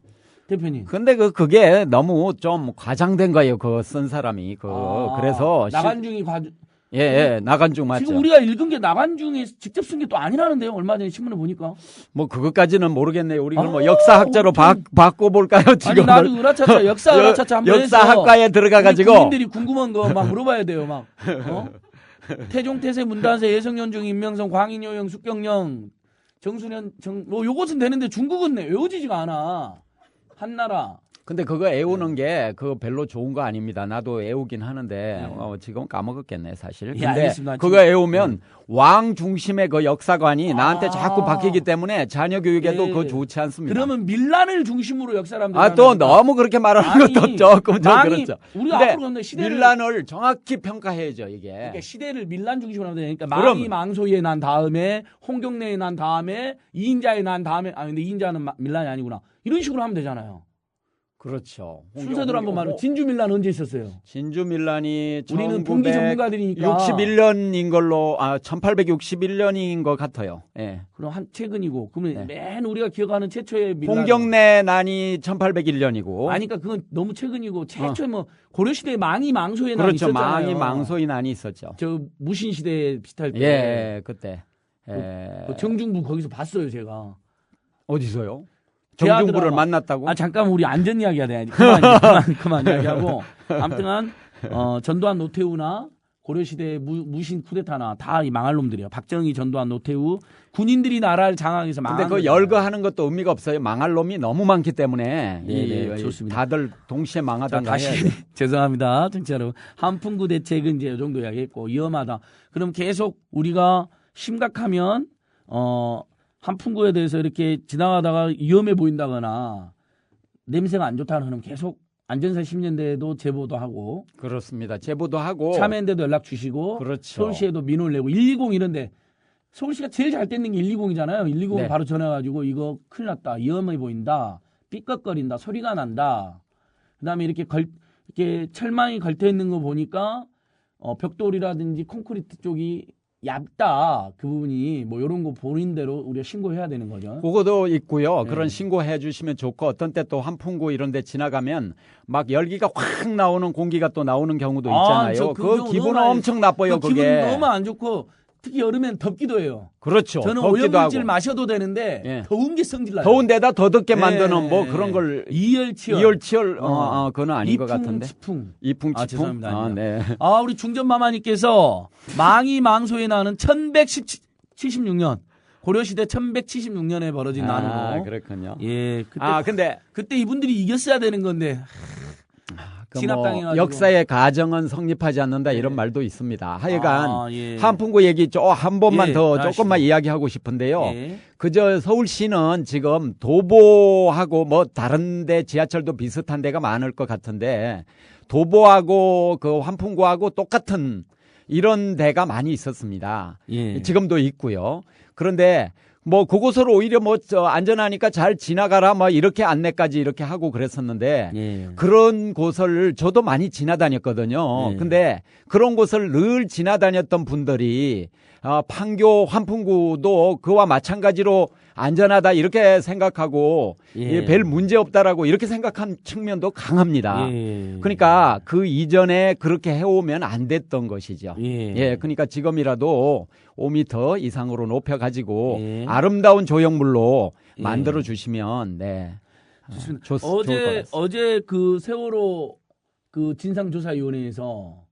대표님? 근데 그게 너무 좀 과장된 거예요. 그 쓴 사람이 그래서 나간중이 나간중 맞죠. 지금 우리가 읽은 게 나간중이 직접 쓴 게 또 아니라는데요. 얼마 전에 신문을 보니까. 뭐 그것까지는 모르겠네요. 우리 뭐 역사학자로 바꿔볼까요? 지금 아니 나도 으라차차 역사 으라차차 한번 해서 역사학과에 들어가가지고 국민들이 궁금한 거 막 물어봐야 돼요. 막 태종 태세 문단세 예성연중 임명성 광인요영 숙경령 정수련 뭐 요것은 되는데 중국은 외워지지가 않아. 한나라. 근데 그거 애우는 게 그거 별로 좋은 거 아닙니다. 나도 애우긴 하는데 지금 까먹었겠네 사실. 예, 근데 알겠습니다. 그거 애우면 왕 중심의 그 역사관이 나한테 자꾸 바뀌기 때문에 자녀 교육에도 그거 좋지 않습니다. 그러면 밀란을 중심으로 역사를 하면 또 너무 그렇게 말하는 것도 조금 좀 그렇죠. 우리가 근데 앞으로 가면 시대를 밀란을 정확히 평가해야죠 이게. 그러니까 시대를 밀란 중심으로 하면 되니까 그럼. 망이 망소에 난 다음에 홍경래에 난 다음에 이인자에 난 다음에 근데 이인자는 밀란이 아니구나. 이런 식으로 하면 되잖아요. 그렇죠. 순서대로 한번 말해. 진주 밀란 언제 있었어요? 진주 밀란이 우리는 분기 전문가들이니까 61년인 걸로 1861년인 것 같아요. 예. 그럼 한 최근이고 그러면 맨 우리가 기억하는 최초의 밀란 홍경래 난이 1801년이고. 아니까 그건 너무 최근이고 최초의 뭐 고려 시대에 망이 망소에 난 그렇죠. 있었잖아요. 망이 망소의 난이 있었죠. 저 무신 시대 비슷할 때. 예, 그때. 그 정중부 거기서 봤어요 제가. 어디서요? 제 정중부를 아들하고. 만났다고? 잠깐 우리 안전 이야기 해야 돼. 그만 이야기하고. 아무튼 전두환 노태우나 고려시대 무신 쿠데타나 다 이 망할 놈들이에요. 박정희, 전두환, 노태우 군인들이 나라를 장악해서 망한 근데 그 거잖아요. 열거하는 것도 의미가 없어요. 망할 놈이 너무 많기 때문에 예, 좋습니다. 다들 동시에 망하던가 다시 해야 돼. 죄송합니다. 청취자 여러분. 한풍구 대책은 이제 이 정도 이야기했고 위험하다. 그럼 계속 우리가 심각하면 한풍구에 대해서 이렇게 지나가다가 위험해 보인다거나 냄새가 안 좋다는 그럼 계속 안전사 10년대에도 제보도 하고 그렇습니다. 제보도 하고 참여연대도 연락 주시고 그렇죠. 서울시에도 민원을 내고 120 이런데 서울시가 제일 잘 떼는 게 120이잖아요. 120은 네. 바로 전화가지고 이거 큰일 났다. 위험해 보인다. 삐걱거린다. 소리가 난다. 그다음에 이렇게 철망이 걸터 있는 거 보니까 벽돌이라든지 콘크리트 쪽이 얇다. 그 부분이 뭐 이런 거 보는 대로 우리가 신고해야 되는 거죠. 그거도 있고요. 네. 그런 신고해 주시면 좋고 어떤 때 또 한풍구 이런 데 지나가면 막 열기가 확 나오는 공기가 또 나오는 경우도 있잖아요. 그 기분은 엄청 나빠요. 기분 그게. 너무 안 좋고 특히 여름엔 덥기도 해요. 그렇죠. 저는 덥기도 오염물질 하고. 마셔도 되는데 예. 더운 게 성질나요. 더운 데다 더 덥게 만드는 예. 뭐 그런 걸 이열치열. 이열치열 그건 아닌 것 이풍, 같은데. 치풍. 이풍치풍. 죄송합니다. 아닙니다. 네. 우리 중전마마님께서 망이 망소에 나는 1176년 고려시대 1176년에 벌어진 난으로. 그렇군요. 예, 근데 그때 이분들이 이겼어야 되는 건데. 그 진압당해가지고. 역사의 가정은 성립하지 않는다 이런 네. 말도 있습니다. 하여간 예. 한풍구 얘기 한 번만 예, 더 하시죠. 조금만 이야기하고 싶은데요. 예. 그저 서울시는 지금 도보하고 뭐 다른데 지하철도 비슷한 데가 많을 것 같은데 도보하고 그 환풍구하고 똑같은 이런 데가 많이 있었습니다. 예. 지금도 있고요. 그런데 뭐 그곳을 오히려 뭐 안전하니까 잘 지나가라 뭐 이렇게 안내까지 이렇게 하고 그랬었는데 예. 그런 곳을 저도 많이 지나다녔거든요. 네. 근데 그런 곳을 늘 지나다녔던 분들이 판교 환풍구도 그와 마찬가지로 안전하다 이렇게 생각하고 예. 별 문제 없다라고 이렇게 생각한 측면도 강합니다. 예. 그러니까 그 이전에 그렇게 해오면 안 됐던 것이죠. 예. 그러니까 지금이라도 5m 이상으로 높여가지고 예. 아름다운 조형물로 예. 만들어 주시면 네. 좋습니다. 좋을 것 같습니다. 어제 그 세월호 그 진상조사위원회에서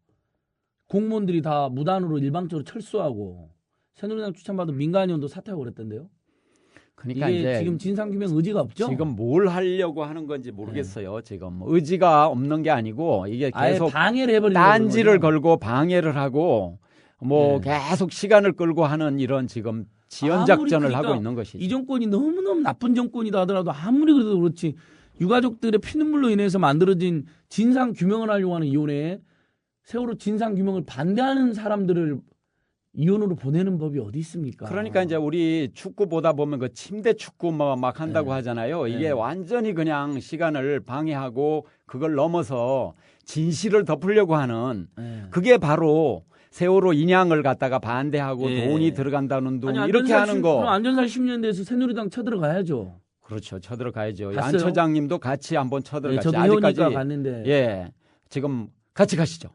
공무원들이 다 무단으로 일방적으로 철수하고 새누리당 추천받은 민간위원도 사퇴하고 그랬던데요. 그러니까 이게 이제 지금 진상규명 의지가 없죠? 지금 뭘 하려고 하는 건지 모르겠어요. 지금 의지가 없는 게 아니고 이게 아예 계속 방해를 해버리는 딴지를 거죠. 걸고 방해를 하고 뭐 네. 계속 시간을 끌고 하는 이런 지금 지연 작전을 그러니까 하고 있는 것이죠. 이 정권이 너무너무 나쁜 정권이다 하더라도 아무리 그래도 그렇지 유가족들의 피눈물로 인해서 만들어진 진상규명을 하려고 하는 위원회에 세월호 진상규명을 반대하는 사람들을 이혼으로 보내는 법이 어디 있습니까? 그러니까 이제 우리 축구 보다 보면 그 침대 축구 막 한다고 네. 하잖아요. 이게 네. 완전히 그냥 시간을 방해하고 그걸 넘어서 진실을 덮으려고 하는 예. 그게 바로 세월호 인양을 갖다가 반대하고 예. 돈이 들어간다는 돈 아니, 이렇게 하는 그럼 거. 안전살 10년대에서 새누리당 쳐들어가야죠. 그렇죠. 쳐들어가야죠. 갔어요? 안 처장님도 같이 한번 네, 쳐들어가죠. 저도 해오니까 아직까지 갔는데. 예. 지금 같이 가시죠.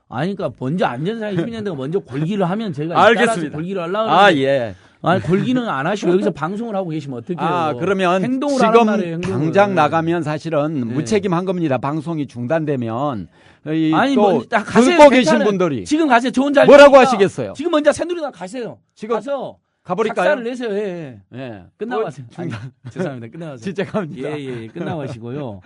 아니, 그러니까 먼저 안전살 10년대가 먼저 골기를 하면 제가 알겠습니다. 따라서 골기를 하려고 아, 그러는데 예. 아니, 골기는 안 하시고 여기서 방송을 하고 계시면 어떡해요. 그러면 행동을 지금 하란 말이에요, 행동을. 당장 나가면 사실은 네. 무책임한 겁니다. 방송이 중단되면 아니, 또 먼저 가세요. 듣고 계신 괜찮아요. 분들이 지금 가세요. 좋은 자리. 뭐라고 하시겠어요? 지금 먼저 새누리당 가세요. 지금 가서 가버릴까요? 작사를 내세요. 예. 예. 끝나고 가세요. 중단. 아니, 죄송합니다. 끝나고 가세요. 진짜 갑니다. 예. 끝나고 가시고요.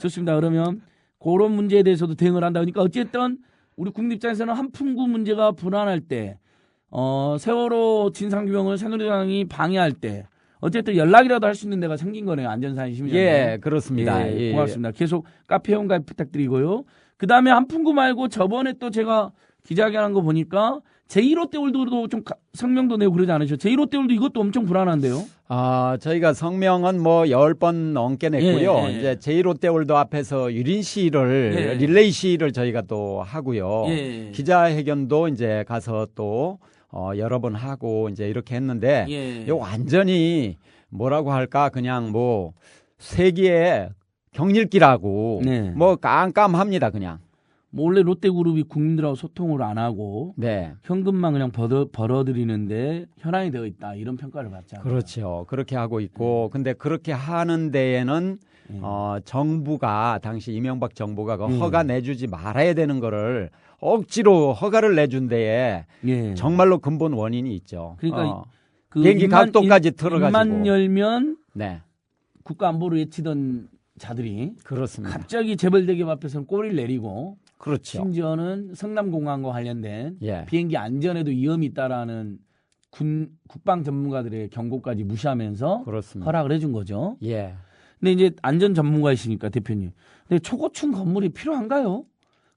좋습니다. 그러면 그런 문제에 대해서도 대응을 한다. 그러니까 어쨌든 우리 국민 입장에서는 한풍구 문제가 불안할 때, 세월호 진상규명을 새누리당이 방해할 때, 어쨌든 연락이라도 할 수 있는 데가 생긴 거네요. 안전사인 시민장. 예, 그렇습니다. 예, 예. 고맙습니다. 계속 카페 회원가입 부탁드리고요. 그 다음에 한풍구 말고 저번에 또 제가 기자회견한 거 보니까 제1롯데월드도 좀 성명도 내고 그러지 않으셨죠? 제1롯데월드 이것도 엄청 불안한데요. 저희가 성명은 뭐 10번 넘게 냈고요. 예, 예. 이제 제1롯데월드 앞에서 유린 시위를 예. 릴레이 시위를 저희가 또 하고요. 예. 기자회견도 이제 가서 또 여러 번 하고 이제 이렇게 했는데 예. 이거 완전히 뭐라고 할까 그냥 뭐 세기의 경일기라고 네. 뭐 깜깜합니다 그냥. 뭐 원래 롯데그룹이 국민들하고 소통을 안 하고 네. 현금만 그냥 벌어들이는데 현황이 되어 있다 이런 평가를 받잖아요. 그렇죠. 그렇게 하고 있고 근데 그렇게 하는 데에는 예. 정부가 당시 이명박 정부가 그 예. 허가 내주지 말아야 되는 거를 억지로 허가를 내준 데에 예. 정말로 근본 원인이 있죠. 그러니까 그 비행기 각도까지 틀어가지고. 입만 열면 네. 국가 안보를 외치던 자들이 그렇습니다. 갑자기 재벌대기업 앞에서는 꼬리를 내리고 그렇죠. 심지어는 성남공항과 관련된 예. 비행기 안전에도 위험이 있다라는 국방 전문가들의 경고까지 무시하면서 그렇습니다. 허락을 해준 거죠. 예. 근데 이제 안전 전문가이시니까 대표님. 근데 초고층 건물이 필요한가요?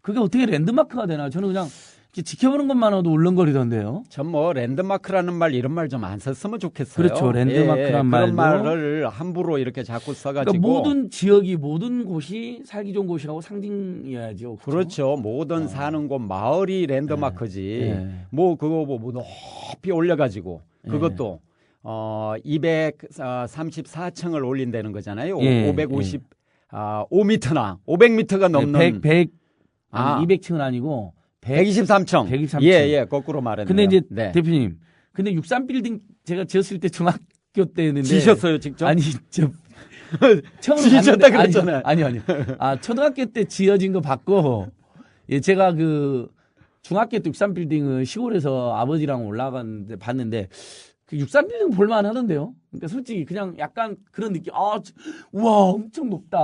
그게 어떻게 랜드마크가 되나? 저는 그냥 이렇게 지켜보는 것만으로도 울렁거리던데요. 전 뭐 랜드마크라는 말 이런 말 좀 안 썼으면 좋겠어요. 그렇죠. 랜드마크란 그런 말도. 말을 함부로 이렇게 자꾸 써가지고. 그러니까 모든 지역이 모든 곳이 살기 좋은 곳이라고 상징이어야죠. 그렇죠. 모든 사는 곳 마을이 랜드마크지. 예. 뭐 그거 뭐 높이 올려가지고 그것도 234층을 올린다는 거잖아요. 예. 550 5m나 500m가 넘는 100 아. 200층은 아니고 123층. 123층. 예, 거꾸로 말했네요. 근데 이제 네. 대표님, 근데 63빌딩 제가 지었을 때 중학교 때였는데 지셨어요, 직접? 아니 저 처음 지셨다 그랬잖아요. 아니. 초등학교 때 지어진 거 봤고 예, 제가 그 중학교 때 63빌딩을 시골에서 아버지랑 올라갔는데 봤는데 그 63빌딩 볼만 하던데요. 그러니까 솔직히 그냥 약간 그런 느낌. 우와, 엄청 높다.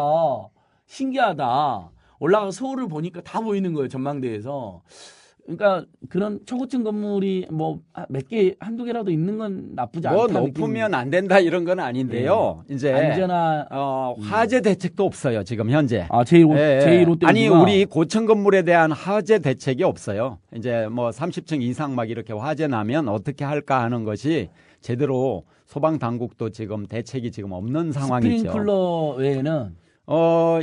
신기하다. 올라가 서울을 보니까 다 보이는 거예요. 전망대에서. 그러니까 그런 초고층 건물이 뭐 몇 개, 한두 개라도 있는 건 나쁘지 않다. 뭐 높으면 안 된다 이런 건 아닌데요. 이제 안전한 화재 대책도 없어요. 지금 현재. 제1롯데 아니 우리 고층 건물에 대한 화재 대책이 없어요. 이제 뭐 30층 이상 막 이렇게 화재 나면 어떻게 할까 하는 것이 제대로 소방 당국도 지금 대책이 지금 없는 상황이죠. 스프링클러 외에는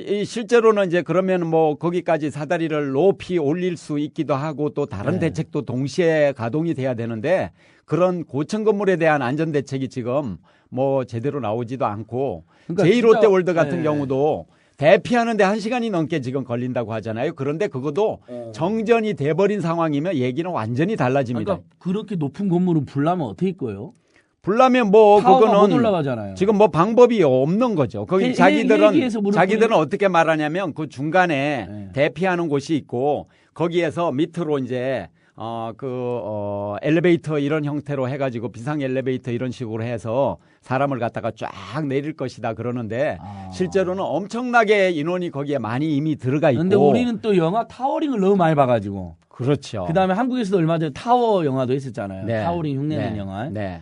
이 실제로는 이제 그러면 뭐 거기까지 사다리를 높이 올릴 수 있기도 하고 또 다른 대책도 동시에 가동이 돼야 되는데 그런 고층 건물에 대한 안전 대책이 지금 뭐 제대로 나오지도 않고 그러니까 제1롯데월드 같은 경우도 대피하는데 1시간이 넘게 지금 걸린다고 하잖아요. 그런데 그것도 정전이 돼버린 상황이면 얘기는 완전히 달라집니다. 그러니까 그렇게 높은 건물은 불나면 어떻게 할 거예요? 불나면 뭐 타워가 그거는 못 올라가잖아요. 지금 뭐 방법이 없는 거죠. 거기 자기들은 자기들은 어떻게 말하냐면 그 중간에 대피하는 곳이 있고 거기에서 밑으로 이제 엘리베이터 이런 형태로 해가지고 비상 엘리베이터 이런 식으로 해서 사람을 갖다가 쫙 내릴 것이다 그러는데 실제로는 엄청나게 인원이 거기에 많이 이미 들어가 있고. 그런데 우리는 또 영화 타워링을 너무 많이 봐가지고. 그렇죠. 그다음에 한국에서도 얼마 전에 타워 영화도 했었잖아요. 네. 타워링 흉내낸 네. 영화. 네.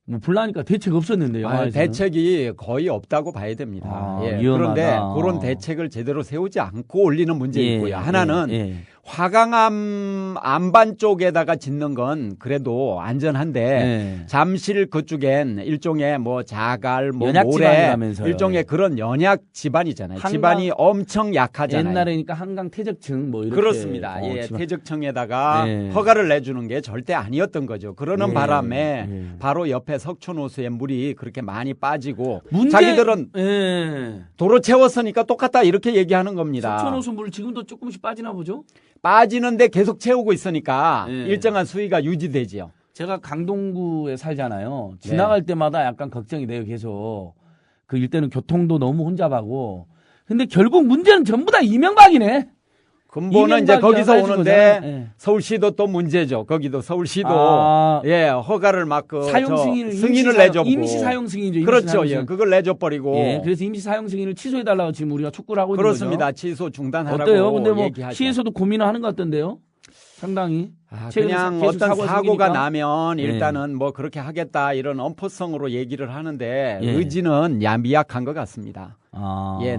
뭐 불나니까 대책 없었는데 영화에서 대책이 거의 없다고 봐야 됩니다. 위험하다. 그런데 그런 대책을 제대로 세우지 않고 올리는 문제이고요. 하나는 화강암 안반 쪽에다가 짓는 건 그래도 안전한데 잠실 그쪽엔 일종의 뭐 자갈, 뭐 연약 모래 지방이라면서요. 일종의 그런 연약 지반이잖아요. 지반이 엄청 약하잖아요. 옛날에니까 한강 태적층 뭐 이렇게 그렇습니다. 태적층에다가 허가를 내주는 게 절대 아니었던 거죠. 그러는 바람에 바로 옆에 석촌호수에 물이 그렇게 많이 빠지고 자기들은 도로 채웠으니까 똑같다 이렇게 얘기하는 겁니다. 석촌호수 물 지금도 조금씩 빠지나 보죠? 빠지는데 계속 채우고 있으니까 일정한 수위가 유지되지요. 제가 강동구에 살잖아요. 지나갈 때마다 약간 걱정이 돼요. 계속. 그 일대는 교통도 너무 혼잡하고. 근데 결국 문제는 전부 다 이명박이네. 근본은 이제 거기서 오는데 서울시도 또 문제죠. 거기도 서울시도 허가를 막 사용 승인을 내줬고 임시 사용 승인이죠. 그렇죠. 그걸 내줘버리고. 그래서 임시 사용 승인을 취소해달라고 지금 우리가 촉구를 하고 있는 거죠. 그렇습니다. 취소 중단하라고 어때요? 근데 뭐 얘기하죠. 시에서도 고민을 하는 것 같던데요. 상당히. 그냥 어떤 사고가 나면 일단은 뭐 그렇게 하겠다 이런 엄포성으로 얘기를 하는데 의지는 미약한 것 같습니다.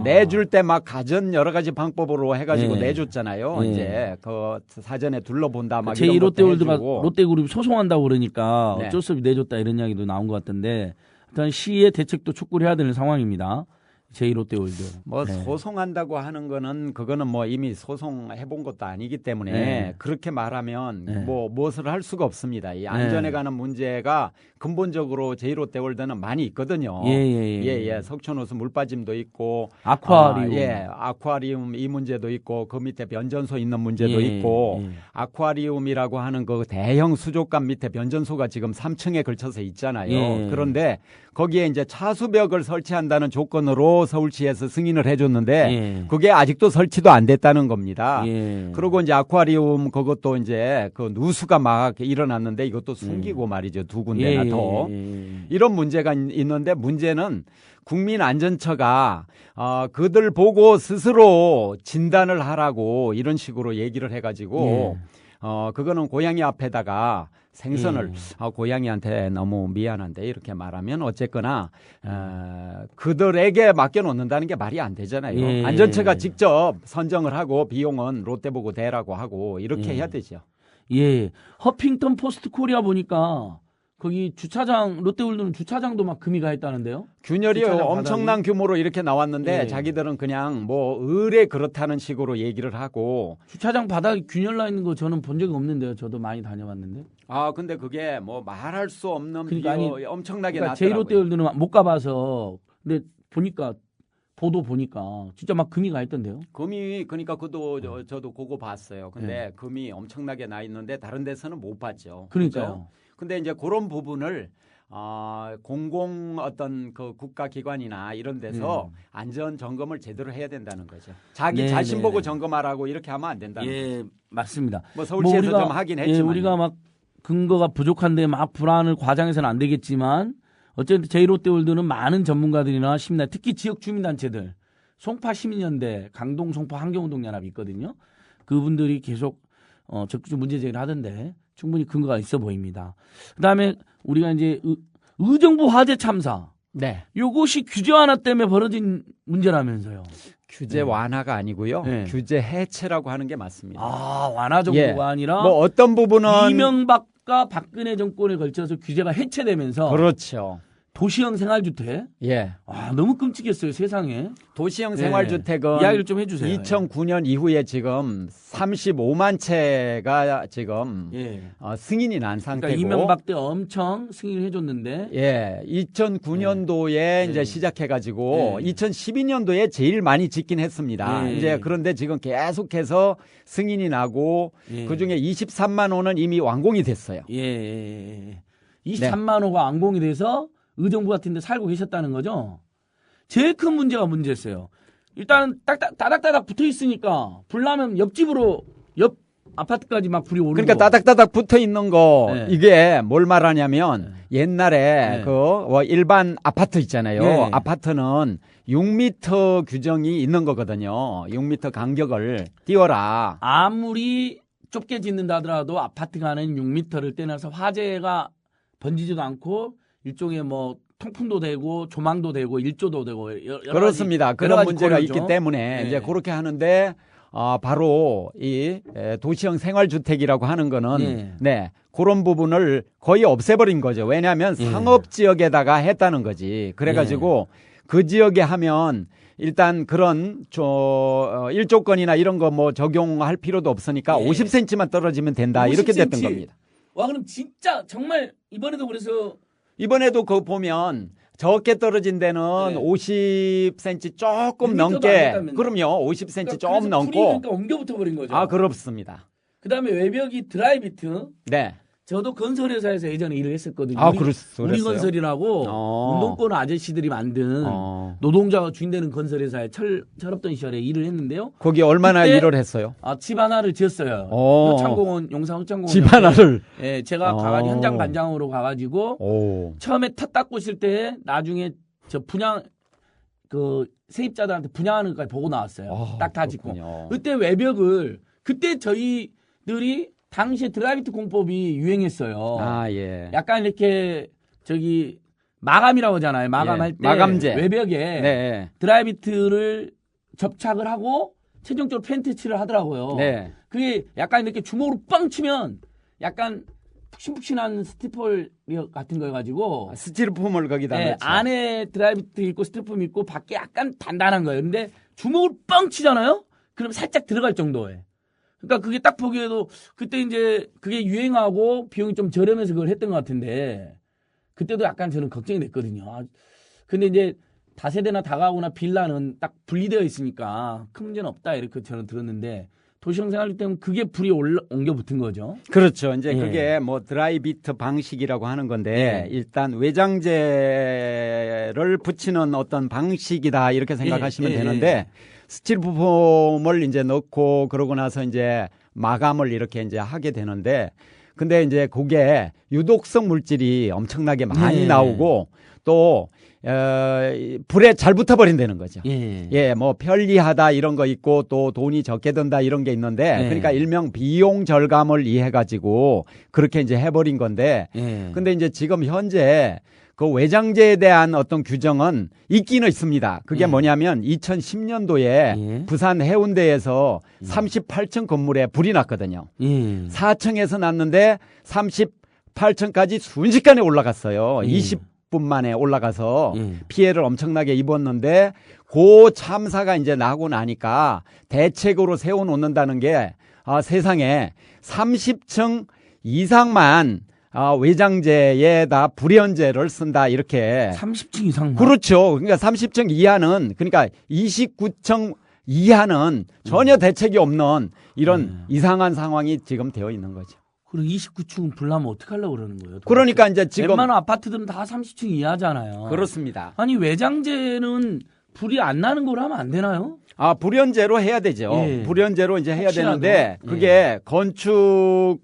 내줄 때 막 가전 여러 가지 방법으로 해가지고 내줬잖아요. 이제 그 사전에 둘러본다 막 이런 것도 제2롯데월드가 해주고. 롯데그룹이 소송한다고 그러니까 어쩔 수 없이 내줬다 이런 이야기도 나온 것 같던데 일단 시의 대책도 촉구를 해야 되는 상황입니다. 제2롯데월드. 뭐 소송한다고 하는 거는 그거는 뭐 이미 소송해본 것도 아니기 때문에 그렇게 말하면 뭐 무엇을 할 수가 없습니다. 이 안전에 관한 문제가 근본적으로 제1롯데월드는 많이 있거든요. 석촌호수 물빠짐도 있고 아쿠아리움. 아쿠아리움 이 문제도 있고 그 밑에 변전소 있는 문제도 있고 아쿠아리움이라고 하는 그 대형 수족관 밑에 변전소가 지금 3층에 걸쳐서 있잖아요. 그런데 거기에 이제 차수벽을 설치한다는 조건으로 서울시에서 승인을 해줬는데 그게 아직도 설치도 안 됐다는 겁니다. 그리고 이제 아쿠아리움 그것도 이제 그 누수가 막 일어났는데 이것도 숨기고 말이죠. 두 군데나 더. 이런 문제가 있는데 문제는 국민안전처가 그들 보고 스스로 진단을 하라고 이런 식으로 얘기를 해가지고 그거는 고양이 앞에다가 생선을 고양이한테 너무 미안한데 이렇게 말하면 어쨌거나 그들에게 맡겨놓는다는 게 말이 안 되잖아요. 안전처가 직접 선정을 하고 비용은 롯데 보고 대라고 하고 이렇게 해야 되죠. 허핑턴 포스트 코리아 보니까 거기 주차장 롯데월드는 주차장도 막 금이 가 있다는데요. 균열이 엄청난 규모로 이렇게 나왔는데 자기들은 그냥 뭐 의뢰 그렇다는 식으로 얘기를 하고 주차장 바닥에 균열 나 있는 거 저는 본 적이 없는데요. 저도 많이 다녀봤는데. 근데 그게 뭐 말할 수 없는 엄청나게 그러니까 났더라고요. 제1롯데월드는 못 가봐서 근데 보니까 보도 보니까 진짜 막 금이 가 있던데요. 금이 그러니까 그도 저도 그거 봤어요. 근데 금이 엄청나게 나 있는데 다른 데서는 못 봤죠. 그러니까요. 근데 이제 그런 부분을 공공 어떤 그 국가기관이나 이런 데서 안전 점검을 제대로 해야 된다는 거죠. 자기 자신 보고 점검하라고 이렇게 하면 안 된다는 거죠. 맞습니다. 뭐 서울시에서 좀 하긴 했지만 우리가 막 근거가 부족한데 막 불안을 과장해서는 안 되겠지만 어쨌든 제1롯데월드는 많은 전문가들이나 시민들 특히 지역 주민단체들 송파 시민연대, 강동 송파 환경운동연합이 있거든요. 그분들이 계속 적극적 문제 제기를 하던데 충분히 근거가 있어 보입니다. 그다음에 우리가 이제 의정부 화재 참사. 네. 요것이 규제 완화 때문에 벌어진 문제라면서요. 규제 네. 완화가 아니고요. 네. 규제 해체라고 하는 게 맞습니다. 아, 완화 정도가 예. 아니라 뭐 어떤 부분은 이명박과 박근혜 정권에 걸쳐서 규제가 해체되면서 그렇죠. 도시형 생활주택. 예. 아, 너무 끔찍했어요, 세상에. 도시형 네. 생활주택은 이야기를 좀 해주세요. 2009년 이후에 지금 35만 채가 지금 예. 승인이 난 상태고. 그러니까 이명박 때 엄청 승인을 해줬는데. 예, 2009년도에 이제 시작해가지고 2012년도에 제일 많이 짓긴 했습니다. 예. 이제 그런데 지금 계속해서 승인이 나고 예. 그 중에 23만 호는 이미 완공이 됐어요. 예. 23만 호가 완공이 돼서 의정부 같은 데 살고 계셨다는 거죠. 제일 큰 문제가 문제였어요. 일단 따닥따닥 붙어 있으니까 불 나면 옆집으로 옆 아파트까지 막 불이 오르고. 그러니까 따닥따닥 붙어 있는 거 네. 이게 뭘 말하냐면 옛날에 네. 그 일반 아파트 있잖아요. 네. 아파트는 6m 규정이 있는 거거든요. 6m 간격을 띄워라. 아무리 좁게 짓는다 하더라도 아파트가 하는 6m를 떼내서 화재가 번지지도 않고 일종의 뭐 통풍도 되고 조망도 되고 일조도 되고 여러 그렇습니다. 가지, 그런 여러 가지 문제가 고려죠. 있기 때문에 네. 이제 그렇게 하는데 바로 이 도시형 생활주택이라고 하는 거는 네 그런 부분을 거의 없애버린 거죠. 왜냐하면 상업 지역에다가 했다는 거지. 그래가지고 그 지역에 하면 일단 그런 일조권이나 이런 거 뭐 적용할 필요도 없으니까 50cm만 떨어지면 된다. 이렇게 됐던 50cm. 겁니다. 와 그럼 진짜 정말 이번에도 그래서 이번에도 그거 보면 적게 떨어진 데는 50cm 조금 1m 도 넘게 안 됐다면서요. 그럼요. 50cm 그러니까 조금 그래서 넘고 불이 그러니까 옮겨 붙어 버린 거죠. 아 그렇습니다. 그다음에 외벽이 드라이비트. 네. 저도 건설회사에서 예전에 일을 했었거든요. 아, 우리 그랬어요? 건설이라고 운동권 아저씨들이 만든 노동자가 주인되는 건설회사에 철없던 시절에 일을 했는데요. 거기 얼마나 그때 일을 했어요? 집 하나를 지었어요. 오. 용산 흑창공원. 집 하나를. 예, 제가 가가지고 현장 반장으로 가가지고 오. 처음에 탓 닦고 있을 때 나중에 저 분양 그 세입자들한테 분양하는 것까지 보고 나왔어요. 딱 다 짓고. 그렇군요. 그때 외벽을 그때 저희들이 당시에 드라이비트 공법이 유행했어요. 아, 예. 약간 이렇게 저기 마감이라고 하잖아요. 마감할 때 마감재. 외벽에 네. 드라이비트를 접착을 하고 최종적으로 페인트 칠을 하더라고요. 네. 그게 약간 이렇게 주먹으로 빵 치면 약간 푹신푹신한 스티플 같은 거 해가지고 스티로폼을 거기다 네, 넣죠. 안에 드라이비트 있고 스티로폼 있고 밖에 약간 단단한 거예요. 근데 주먹으로 빵 치잖아요. 그럼 살짝 들어갈 정도에. 그러니까 그게 딱 보기에도 그때 이제 그게 유행하고 비용이 좀 저렴해서 그걸 했던 것 같은데 그때도 약간 저는 걱정이 됐거든요. 근데 이제 다세대나 다가구나 빌라는 딱 분리되어 있으니까 큰 문제는 없다 이렇게 저는 들었는데 도시형 생활 때문에 그게 불이 옮겨 붙은 거죠. 그렇죠. 이제 예. 그게 뭐 드라이비트 방식이라고 하는 건데 예. 일단 외장재를 붙이는 어떤 방식이다 이렇게 생각하시면 예. 되는데 스티로폼을 이제 넣고 그러고 나서 이제 마감을 이렇게 이제 하게 되는데 근데 이제 그게 유독성 물질이 엄청나게 많이 예. 나오고 또 불에 잘 붙어버린다는 거죠. 예. 예, 뭐 편리하다 이런 거 있고 또 돈이 적게 든다 이런 게 있는데 네. 그러니까 일명 비용 절감을 이해해 가지고 그렇게 이제 해버린 건데 예. 근데 이제 지금 현재 그 외장재에 대한 어떤 규정은 있기는 있습니다. 그게 뭐냐면 2010년도에 예. 부산 해운대에서 38층 건물에 불이 났거든요. 예. 4층에서 났는데 38층까지 순식간에 올라갔어요. 예. 20분 만에 올라가서 예. 피해를 엄청나게 입었는데 그 참사가 이제 나고 나니까 대책으로 세워놓는다는 게 세상에 30층 이상만 외장재에다 불연재를 쓴다 이렇게 30층 이상. 그렇죠. 그러니까 30층 이하는 그러니까 29층 이하는 전혀 대책이 없는 이런 이상한 상황이 지금 되어 있는 거죠. 그리고 29층 불나면 어떡하려고 그러는 거예요? 도대체? 그러니까 이제 지금 웬만한 아파트들은 다 30층 이하잖아요. 그렇습니다. 아니 외장재는 불이 안 나는 걸로 하면 안 되나요? 불연재로 해야 되죠. 예. 불연재로 이제 해야 혹시라도. 되는데 그게 건축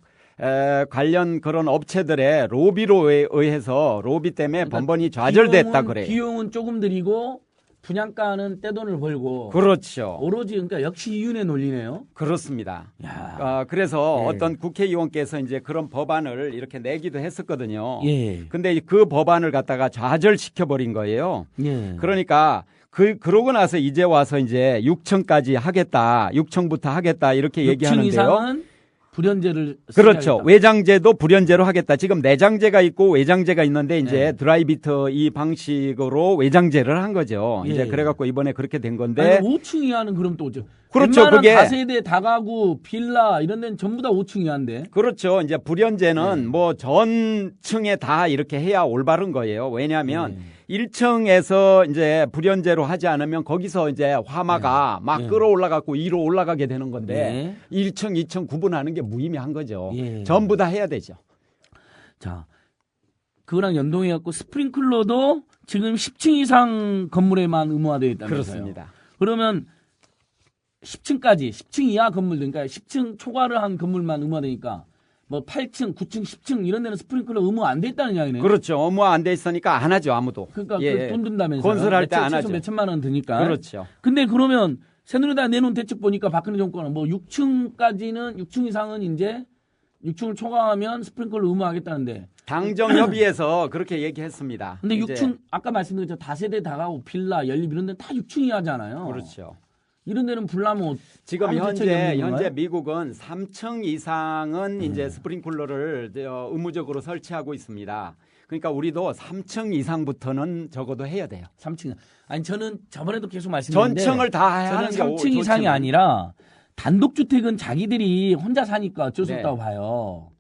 관련 그런 업체들의 로비로 의해서 로비 때문에 번번이 좌절됐다 비용은, 그래요. 비용은 조금 들이고 분양가는 떼돈을 벌고 그렇죠. 오로지 그러니까 역시 이윤의 논리네요. 그렇습니다. 야. 그래서 예. 어떤 국회의원께서 이제 그런 법안을 이렇게 내기도 했었거든요. 예. 근데 그 법안을 갖다가 좌절시켜 버린 거예요. 예. 그러니까 그러고 나서 이제 와서 이제 6층까지 하겠다. 6층부터 하겠다. 이렇게 6층 얘기하는데요. 이상은 불연제를 그렇죠. 쓰게 외장재도 불연제로 하겠다. 지금 내장재가 있고 외장재가 있는데 이제 네. 드라이비트 이 방식으로 외장재를 한 거죠. 예. 이제 그래갖고 이번에 그렇게 된 건데. 아니, 5층 이하는 그럼 또 어째? 그렇죠. 웬만한 그게 다세대 다가구 빌라 이런 데는 전부 다 5층 이하인데. 그렇죠. 이제 불연제는 네. 뭐 전층에 다 이렇게 해야 올바른 거예요. 왜냐하면 네. 1층에서 이제 불연제로 하지 않으면 거기서 이제 화마가 막 네. 끌어올라갖고 위로 올라가게 되는 건데 네. 1층, 2층 구분하는 게 무의미한 거죠. 예. 전부 다 해야 되죠. 자, 그거랑 연동해 갖고 스프링클러도 지금 10층 이상 건물에만 의무화되어 있다면서요. 그렇습니다. 그러면 10층까지 10층 이하 건물들 그러니까 10층 초과를 한 건물만 의무화되니까 뭐 8층, 9층, 10층 이런 데는 스프링클러 의무 안 돼 있다는 이야기네요. 그렇죠. 업무 안 돼 있으니까 안 하죠. 아무도. 그러니까 예, 그 돈 든다면서요. 건설할 때 안 하죠. 몇 천만 원 드니까. 그렇죠. 근데 그러면 새누리당 내놓은 대책 보니까 박근혜 정권은 뭐 6층까지는 6층 이상은 이제 6층을 초과하면 스프링클러 의무하겠다는데. 당정협의에서 그렇게 얘기했습니다. 근데 이제 6층 아까 말씀드린 저 다세대 다가구 빌라 연립 이런 데는 다 6층 이하잖아요. 그렇죠. 이런 데는 불나면 지금 아무 대책이 없는 현재 건가요? 미국은 3층 이상은 이제 스프링클러를 의무적으로 설치하고 있습니다. 그러니까 우리도 3층 이상부터는 적어도 해야 돼요. 3층. 아니 저는 저번에도 계속 말씀드렸는데 전층을 다 하는 저는 게 3층 이상이 좋지만. 아니라 단독주택은 자기들이 혼자 사니까 어쩔 수 네. 없다고 봐요.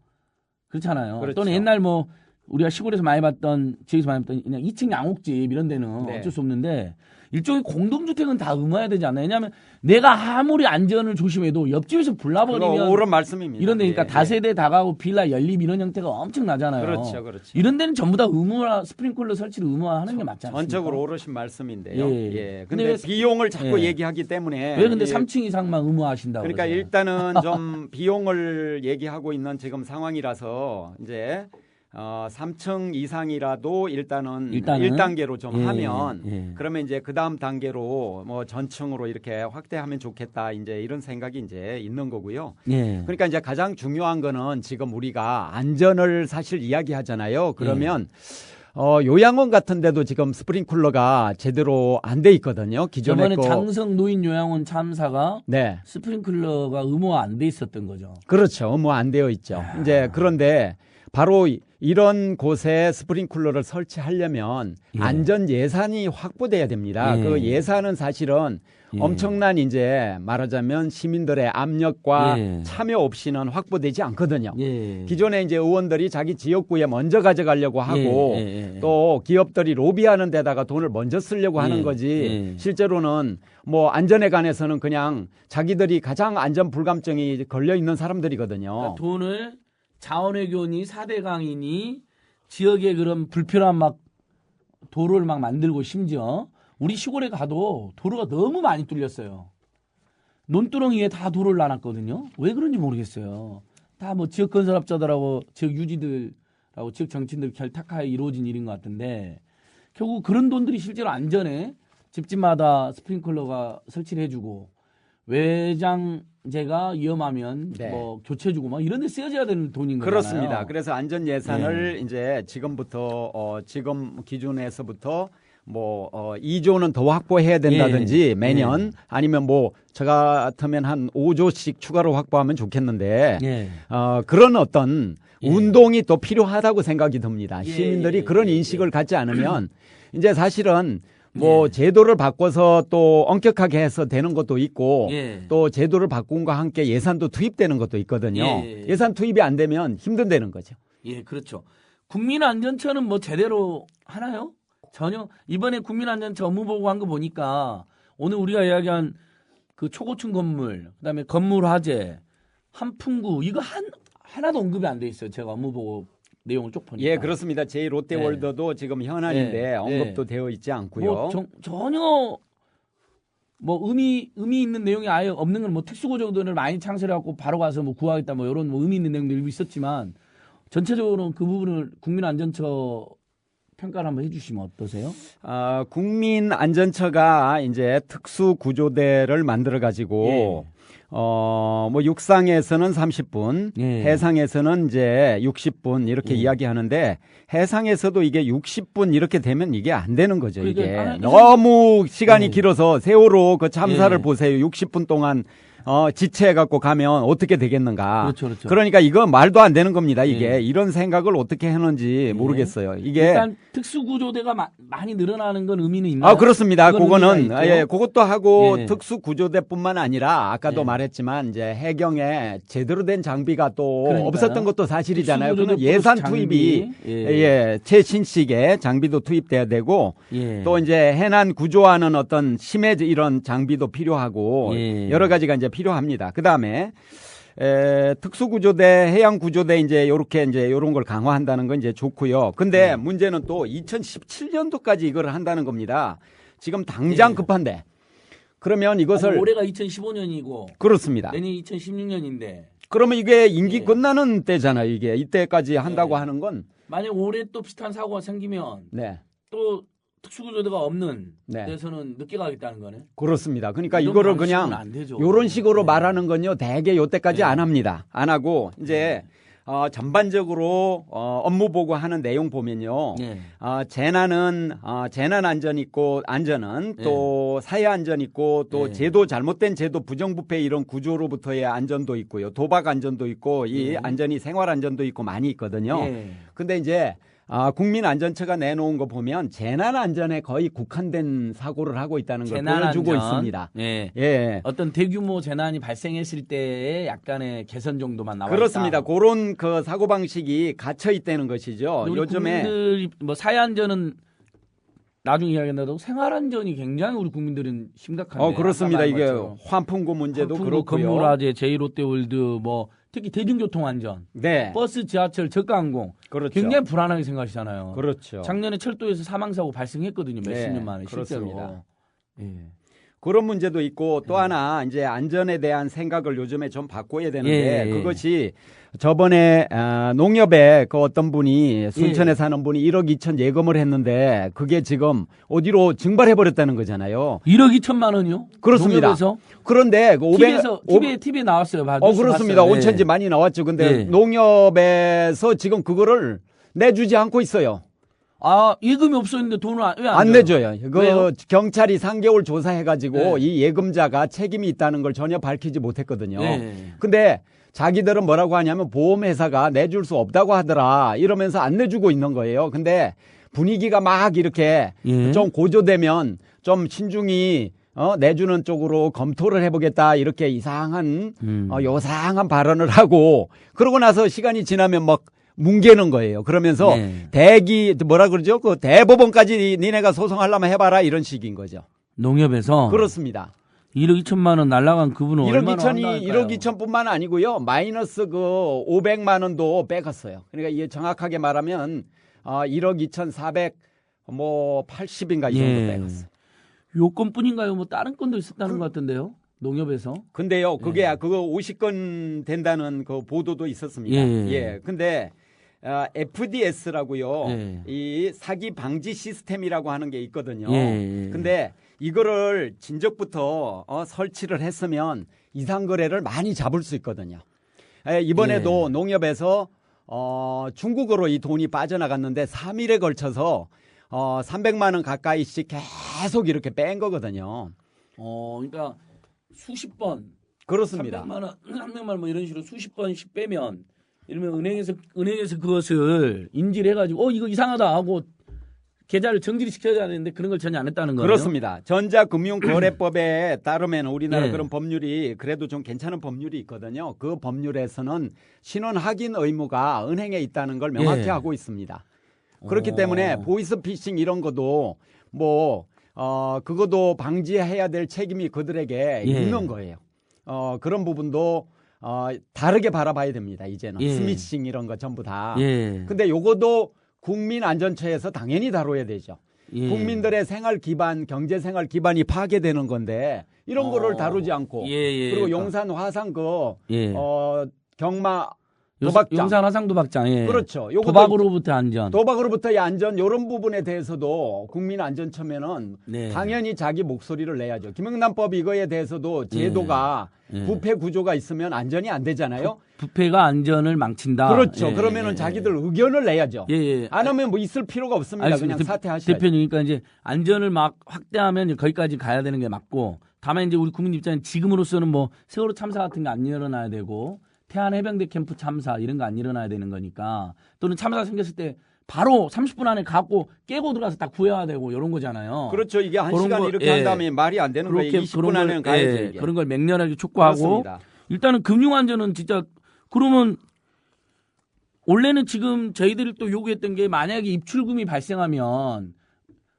그렇잖아요. 그렇죠. 또는 옛날 뭐 우리가 시골에서 많이 봤던 지역에서 많이 봤던 그냥 2층 양옥집 이런 데는 네. 어쩔 수 없는데 일종의 공동주택은 다 의무해야 되지 않나요? 왜냐하면 내가 아무리 안전을 조심해도 옆집에서 불 그거 나버리면 옳은 말씀입니다. 이런 데니까 예, 다세대 다가구 빌라 연립 이런 형태가 엄청 나잖아요. 그렇죠, 그렇죠. 이런 데는 전부 다 의무화 스프링클러 설치를 의무화하는 게 맞지 않습니까? 전적으로 옳으신 말씀인데요. 예. 예. 근데 근데 비용을 자꾸 예. 얘기하기 때문에 왜 근데 예. 3층 이상만 의무화하신다고 그러니까 그러세요? 일단은 좀 비용을 얘기하고 있는 지금 상황이라서 이제 3층 이상이라도 일단은 1단계로 좀 예, 하면 예. 그러면 이제 그 다음 단계로 뭐 전층으로 이렇게 확대하면 좋겠다 이제 이런 생각이 이제 있는 거고요. 예. 그러니까 이제 가장 중요한 거는 지금 우리가 안전을 사실 이야기하잖아요. 그러면 요양원 같은 데도 지금 스프링클러가 제대로 안 돼 있거든요. 기존에 저번에 거. 장성 노인 요양원 참사가 네. 스프링클러가 의무화 안 돼 있었던 거죠. 그렇죠. 뭐 안 되어 있죠. 이제 그런데 바로 이런 곳에 스프링클러를 설치하려면 예. 안전 예산이 확보돼야 됩니다. 예. 그 예산은 사실은 예. 엄청난 이제 말하자면 시민들의 압력과 예. 참여 없이는 확보되지 않거든요. 예. 기존에 이제 의원들이 자기 지역구에 먼저 가져가려고 하고 예, 예, 예. 또 기업들이 로비하는 데다가 돈을 먼저 쓰려고 하는 예, 거지 예. 실제로는 뭐 안전에 관해서는 그냥 자기들이 가장 안전 불감증이 걸려 있는 사람들이거든요. 그러니까 돈을 자원외교니 4대 강이니 지역에 그런 불필요한 막 도로를 막 만들고 심지어 우리 시골에 가도 도로가 너무 많이 뚫렸어요. 논두렁 위에 다 도로를 놔놨거든요. 왜 그런지 모르겠어요. 다 뭐 지역 건설업자들하고 지역 유지들하고 지역 정치인들 결탁하에 이루어진 일인 것 같은데 결국 그런 돈들이 실제로 안전에 집집마다 스프링클러가 설치를 해주고 외장재가 위험하면 네. 뭐 교체해주고 막 이런 데 쓰여져야 되는 돈인 거잖아요. 그렇습니다. 그래서 안전 예산을 이제 지금부터 지금 기준에서부터 뭐 2조는 더 확보해야 된다든지 예. 매년 아니면 뭐 저 같으면 한 5조씩 추가로 확보하면 좋겠는데 예. 그런 어떤 예. 운동이 또 필요하다고 생각이 듭니다. 예, 시민들이 예, 그런 예, 인식을 갖지 않으면 이제 사실은 뭐 예. 제도를 바꿔서 또 엄격하게 해서 되는 것도 있고 예. 또 제도를 바꾼과 함께 예산도 투입되는 것도 있거든요. 예. 예산 투입이 안 되면 힘든다는 거죠. 예, 그렇죠. 국민안전처는 뭐 제대로 하나요? 전혀. 이번에 국민안전처 업무 보고한 거 보니까 오늘 우리가 이야기한 그 초고층 건물, 그다음에 건물 화재, 한풍구 이거 하나도 언급이 안 돼 있어요. 제가 업무 보고 내용을 쭉 보니까. 예, 그렇습니다. 제2롯데월드도 지금 현안인데 예. 언급도 되어 있지 않고요. 뭐 전혀 뭐 의미 있는 내용이 아예 없는 건 뭐 특수고정들을 많이 창설해갖고 바로 가서 뭐 구하겠다 뭐 이런 뭐 의미 있는 내용도 일부 있었지만 전체적으로는 그 부분을 국민안전처 평가를 한번 해주시면 어떠세요? 국민안전처가 이제 특수구조대를 만들어 가지고 뭐 육상에서는 30분, 해상에서는 이제 60분 이렇게 이야기하는데 해상에서도 이게 60분 이렇게 되면 이게 안 되는 거죠. 그러니까 이게 너무 시간이 길어서 세월호 그 참사를 보세요. 60분 동안 지체해갖고 가면 어떻게 되겠는가. 그렇죠. 그러니까 이거 말도 안 되는 겁니다. 이게 이런 생각을 어떻게 했는지 모르겠어요. 이게 일단 특수구조대가 많이 늘어나는 건 의미는 있나요? 그렇습니다. 그거는 의미가 있죠? 그것도 하고 특수구조대뿐만 아니라 아까도 말했지만 이제 해경에 제대로 된 장비가 또 그러니까요. 없었던 것도 사실이잖아요. 특수구조대 그러면 예산 장비. 투입이 최신식의 장비도 투입돼야 되고 또 이제 해난 구조하는 어떤 심해 이런 장비도 필요하고 여러 가지가 이제 필요합니다. 그 다음에 특수구조대, 해양구조대 이제 요렇게 이제 요런 걸 강화한다는 건 이제 좋고요. 근데 문제는 또 2017년도까지 이걸 한다는 겁니다. 지금 당장 급한데. 그러면 이것을 올해가 2015년이고 그렇습니다. 내년이 2016년인데 그러면 이게 임기 끝나는 때잖아요. 이게 이때까지 한다고 하는 건 만약 올해 또 비슷한 사고가 생기면 또 특수구조대가 없는 데서는 늦게 가겠다는 거네. 그렇습니다. 그러니까 이거를 그냥 이런 식으로 말하는 건요. 대개 요때까지 안 합니다. 안 하고 이제 전반적으로 업무 보고하는 내용 보면요. 재난은 재난 안전 있고 안전은 또 사회 안전 있고 또 제도 잘못된 제도 부정부패 이런 구조로부터의 안전도 있고요. 도박 안전도 있고 이 안전이 생활 안전도 있고 많이 있거든요. 근데 이제 국민안전처가 내놓은 거 보면 재난안전에 거의 국한된 사고를 하고 있다는 걸 보여주고 있습니다. 어떤 대규모 재난이 발생했을 때의 약간의 개선 정도만 나와 있다. 그렇습니다. 그런 그 사고방식이 갇혀 있다는 것이죠. 요즘에 국민들 뭐 사회안전은 나중에 이야기한다도 생활안전이 굉장히 우리 국민들은 심각한데. 그렇습니다. 이게 환풍구 문제도 그렇고요. 건물화재, 제1롯데월드 뭐 특히 대중교통 안전, 버스, 지하철, 저가항공 굉장히 불안하게 생각하시잖아요. 그렇죠. 작년에 철도에서 사망사고 발생했거든요. 몇십 년 만에 실제로. 그런 문제도 있고 또 하나 이제 안전에 대한 생각을 요즘에 좀 바꿔야 되는데 그것이 저번에 농협에 그 어떤 분이 순천에 사는 분이 1억 2천 예금을 했는데 그게 지금 어디로 증발해 버렸다는 거잖아요. 1억 2천만 원이요? 그렇습니다. 농협에서? 그런데 그 TV에 나왔어요. 그렇습니다. 온천지 많이 나왔죠. 근데 농협에서 지금 그거를 내주지 않고 있어요. 예금이 없었는데 돈을 왜 안 내줘요. 왜요? 경찰이 3개월 조사해가지고 이 예금자가 책임이 있다는 걸 전혀 밝히지 못했거든요. 근데 자기들은 뭐라고 하냐면 보험회사가 내줄 수 없다고 하더라 이러면서 안 내주고 있는 거예요. 근데 분위기가 막 이렇게 좀 고조되면 좀 신중히 내주는 쪽으로 검토를 해보겠다 이렇게 이상한 요상한 발언을 하고 그러고 나서 시간이 지나면 막 뭉개는 거예요. 그러면서 뭐라 그러죠? 그 대법원까지 니네가 소송하려면 해봐라 이런 식인 거죠. 농협에서 그렇습니다. 1억 2천만 원 날라간 그분은 1억 얼마나 2천이 1억 2천뿐만 아니고요. 마이너스 그 500만 원도 빼갔어요. 그러니까 이게 정확하게 말하면 1억 2,400 뭐 80인가 이 정도 빼갔어요. 요건뿐인가요? 뭐 다른 건도 있었다는 것 같은데요. 농협에서. 근데요. 그게 그거 50건 된다는 그 보도도 있었습니다. 근데 FDS라고요. 이 사기 방지 시스템이라고 하는 게 있거든요. 근데 이거를 진작부터 설치를 했으면 이상 거래를 많이 잡을 수 있거든요. 이번에도 농협에서 중국으로 이 돈이 빠져나갔는데 3일에 걸쳐서 300만 원 가까이씩 계속 이렇게 뺀 거거든요. 그러니까 수십 번. 그렇습니다. 300만 원 뭐 이런 식으로 수십 번씩 빼면 이러면 은행에서 그것을 인지를 해가지고 이거 이상하다 하고 계좌를 정지를 시켜야 되는데 그런 걸 전혀 안 했다는 거예요. 그렇습니다. 전자금융거래법에 따르면 우리나라 그런 법률이 그래도 좀 괜찮은 법률이 있거든요. 그 법률에서는 신원 확인 의무가 은행에 있다는 걸 명확히 하고 있습니다. 그렇기 때문에 보이스피싱 이런 것도 뭐 그것도 방지해야 될 책임이 그들에게 있는 거예요. 그런 부분도 다르게 바라봐야 됩니다. 이제는 스미싱 이런 거 전부 다. 근데 요것도 국민안전처에서 당연히 다뤄야 되죠. 국민들의 생활 기반, 경제 생활 기반이 파괴되는 건데 이런 거를 다루지 않고 그리고 용산 화산 경마 도박장. 용산 화상도박장. 예. 그렇죠. 요것도 도박으로부터 안전. 도박으로부터의 안전 이런 부분에 대해서도 국민안전처면은 네. 당연히 자기 목소리를 내야죠. 김영란법 이거에 대해서도 제도가 예. 부패 구조가 있으면 안전이 안 되잖아요. 부패가 안전을 망친다. 그렇죠. 예, 그러면은 예, 자기들 의견을 내야죠. 예, 예. 안 하면 뭐 있을 필요가 없습니다. 알겠습니다. 그냥 사퇴하셔야죠. 대표님, 그러니까 이제 안전을 막 확대하면 거기까지 가야 되는 게 맞고, 다만 이제 우리 국민 입장에 지금으로서는 뭐 세월호 참사 같은 게 안 일어나야 되고, 태안 해병대 캠프 참사 이런 거 안 일어나야 되는 거니까, 또는 참사 생겼을 때 바로 30분 안에 갖고 깨고 들어가서 다 구해야 되고 이런 거잖아요. 그렇죠. 이게 한 그런 시간 거, 이렇게 예. 한 다음에 말이 안 되는 거예요. 20분 안에는 가야죠. 이게. 그런 걸 맹렬하게 촉구하고, 그렇습니다. 일단은 금융안전은 진짜 그러면 원래는 지금 저희들이 또 요구했던 게 만약에 입출금이 발생하면